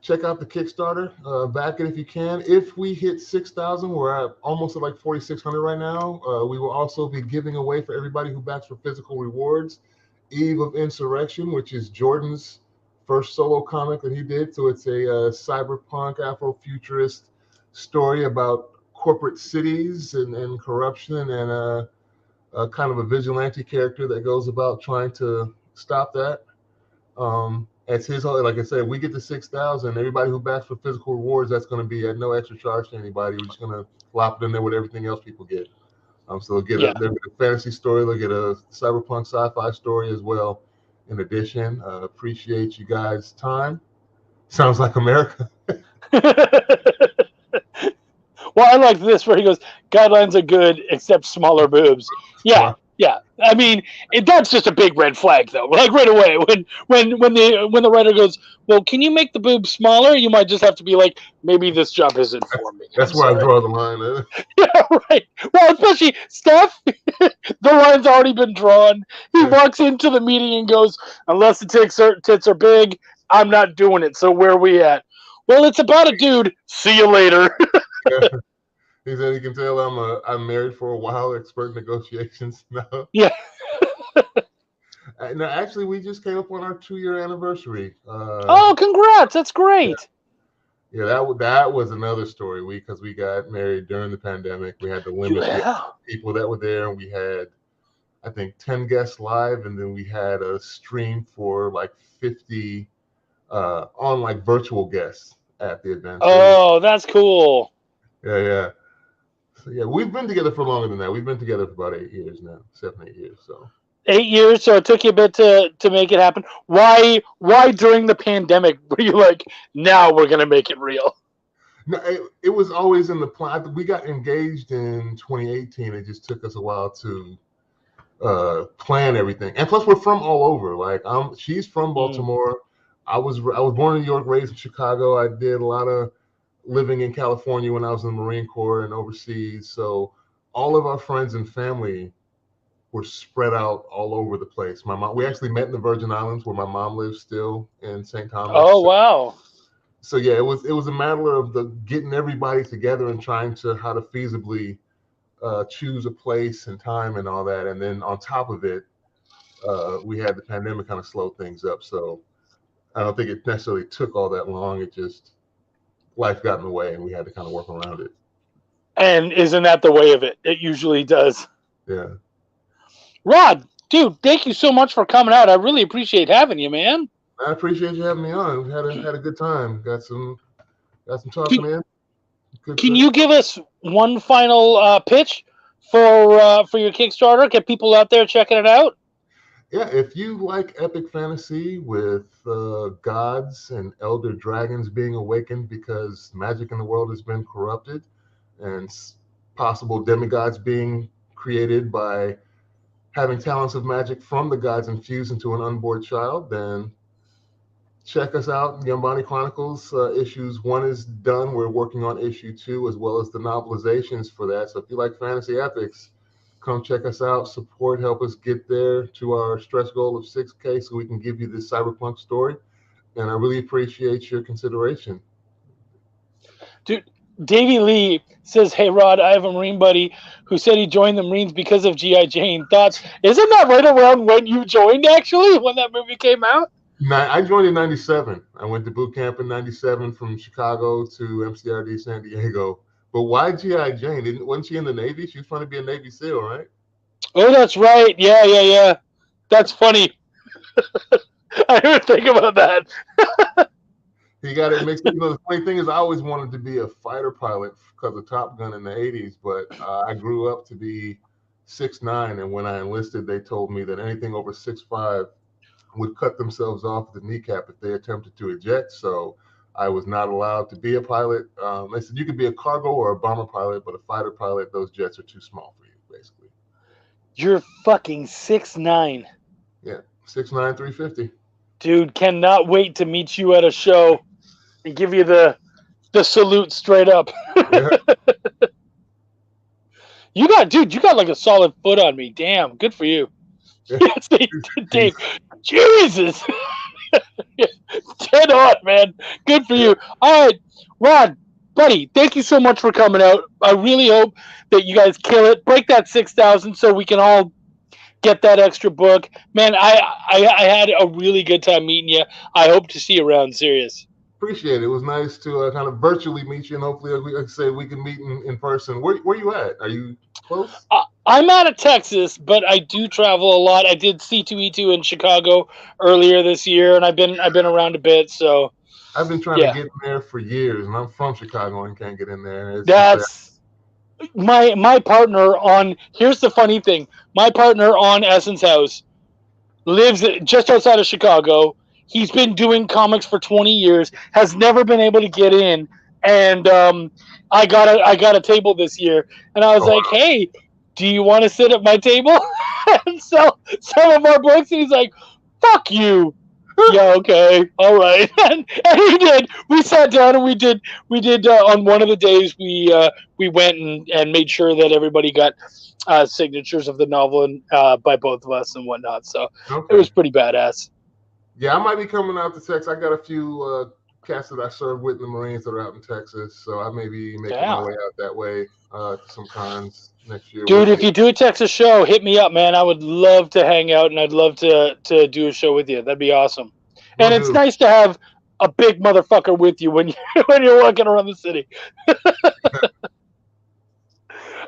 check out the Kickstarter, back it if you can. If we hit 6,000, we're almost at like 4,600 right now. We will also be giving away for everybody who backs for physical rewards, Eve of Insurrection, which is Jordan's first solo comic that he did. So it's a cyberpunk Afrofuturist story about corporate cities and corruption, and a kind of a vigilante character that goes about trying to stop that. It's his, like I said, we get to 6,000. Everybody who backs for physical rewards, that's going to be at no extra charge to anybody. We're just going to flop it in there with everything else people get. So they'll get a fantasy story, they'll get a cyberpunk sci-fi story as well. In addition, appreciate you guys' time. Sounds like America. Well, I like this where he goes, guidelines are good except smaller boobs. Yeah. Yeah, I mean, that's just a big red flag, though. Like right away, when the writer goes, well, can you make the boobs smaller? You might just have to be like, maybe this job isn't for me. That's where I draw the line. Yeah, right. Well, especially Steph, the line's already been drawn. He walks into the meeting and goes, unless the tits are big, I'm not doing it. So where are we at? Well, it's about a dude. See you later. Yeah. He said he can tell I'm married for a while, expert negotiations. No. Yeah. No, actually, we just came up on our 2-year anniversary. Oh, congrats! That's great. Yeah, that was another story. Because we got married during the pandemic. We had to limit the people that were there, and we had, I think, 10 guests live, and then we had a stream for like 50 on like virtual guests at the event. Oh, that's cool. Yeah. So yeah, we've been together for longer than that. We've been together for about 8 years now, 7, 8 years. So 8 years, so it took you a bit to make it happen. Why during the pandemic were you like, now we're gonna make it real? No, it was always in the plan. We got engaged in 2018. It just took us a while to plan everything, and plus we're from all over. Like she's from Baltimore. I was born in New York, raised in Chicago. I did a lot of living in California when I was in the Marine Corps and overseas. So all of our friends and family were spread out all over the place. We actually met in the Virgin Islands, where my mom lives still in St. Thomas. Oh, wow. So yeah, it was a matter of getting everybody together and trying to how to feasibly choose a place and time and all that. And then on top of it, we had the pandemic kind of slow things up. So I don't think it necessarily took all that long. It just, life got in the way and we had to kind of work around it. And isn't that the way of it? It usually does. Yeah. Rod, dude, thank you so much for coming out. I really appreciate having you, man. I appreciate you having me on. We had a good time. Got some talking in. Can you give us one final pitch for your Kickstarter? Get people out there checking it out. Yeah, if you like epic fantasy with gods and elder dragons being awakened because magic in the world has been corrupted, and possible demigods being created by having talents of magic from the gods infused into an unborn child, then check us out. The Yombani Chronicles issues 1 is done. We're working on issue 2 as well as the novelizations for that. So if you like fantasy epics, come check us out, support, help us get there to our stretch goal of 6K so we can give you this cyberpunk story. And I really appreciate your consideration. Dude, Davey Lee says, hey, Rod, I have a Marine buddy who said he joined the Marines because of G.I. Jane. Thoughts? Isn't that right around when you joined, actually, when that movie came out? I joined in 97. I went to boot camp in 97 from Chicago to MCRD San Diego. But why G.I. Jane? Wasn't she in the Navy? She was trying to be a Navy SEAL, right? Oh, that's right. Yeah. That's funny. I didn't think about that. He got it mixed. The funny thing is, I always wanted to be a fighter pilot because of Top Gun in the 80s, but I grew up to be 6'9", and when I enlisted, they told me that anything over 6'5" would cut themselves off the kneecap if they attempted to eject. So I was not allowed to be a pilot. They said you could be a cargo or a bomber pilot, but a fighter pilot, those jets are too small for you, basically. You're fucking 6'9". Yeah, 6'9", 350. Dude, cannot wait to meet you at a show and give you the salute straight up. Yeah. You got like a solid foot on me. Damn, good for you. Yeah. Yes, Dave. Jesus. Dead on, man. Good for you. All right, Rod, buddy, thank you so much for coming out. I really hope that you guys kill it. Break that 6,000 so we can all get that extra book. Man, I had a really good time meeting you. I hope to see you around, serious. Appreciate it. It was nice to kind of virtually meet you, and hopefully, like I say, we can meet in person. Where you at? Are you close? I'm out of Texas, but I do travel a lot. I did C2E2 in Chicago earlier this year, and I've been around a bit. So I've been trying to get in there for years, and I'm from Chicago and can't get in there. That's my partner on. Here's the funny thing: my partner on Essence House lives just outside of Chicago. He's been doing comics for 20 years, has never been able to get in, and I got a table this year, and I was like, hey, do you want to sit at my table and sell some of our books? And he's like, fuck you. Yeah, okay, all right. And we did. We sat down and we did. On one of the days we went and made sure that everybody got signatures of the novel and by both of us and whatnot. So it Okay. was pretty badass. Yeah, I might be coming out to Texas. I got a few cats that I served with in the Marines that are out in Texas, so I may be making my way out that way to some cons next year. We'll Dude, if see. you do a Texas show, hit me up, man. I would love to hang out and I'd love to do a show with you. That'd be awesome. We'll And it's do. nice to have a big motherfucker with you when you when you're walking around the city.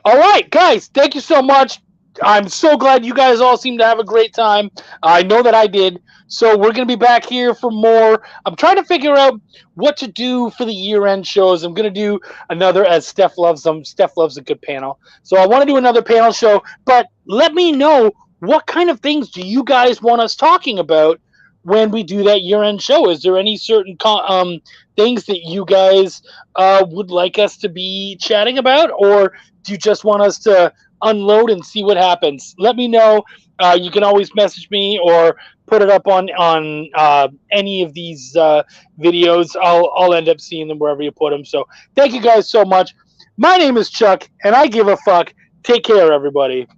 All right, guys, thank you so much. I'm so glad you guys all seem to have a great time. I know that I did. So we're going to be back here for more. I'm trying to figure out what to do for the year-end shows. I'm going to do another, as Steph loves them. Steph loves a good panel. So I want to do another panel show, but let me know what kind of things do you guys want us talking about when we do that year-end show. Is there any certain things that you guys would like us to be chatting about, or do you just want us to unload and see what happens? Let me know. You can always message me or put it up on any of these videos. I'll end up seeing them wherever you put them. So thank you guys so much. My name is Chuck, and I give a fuck. Take care, everybody.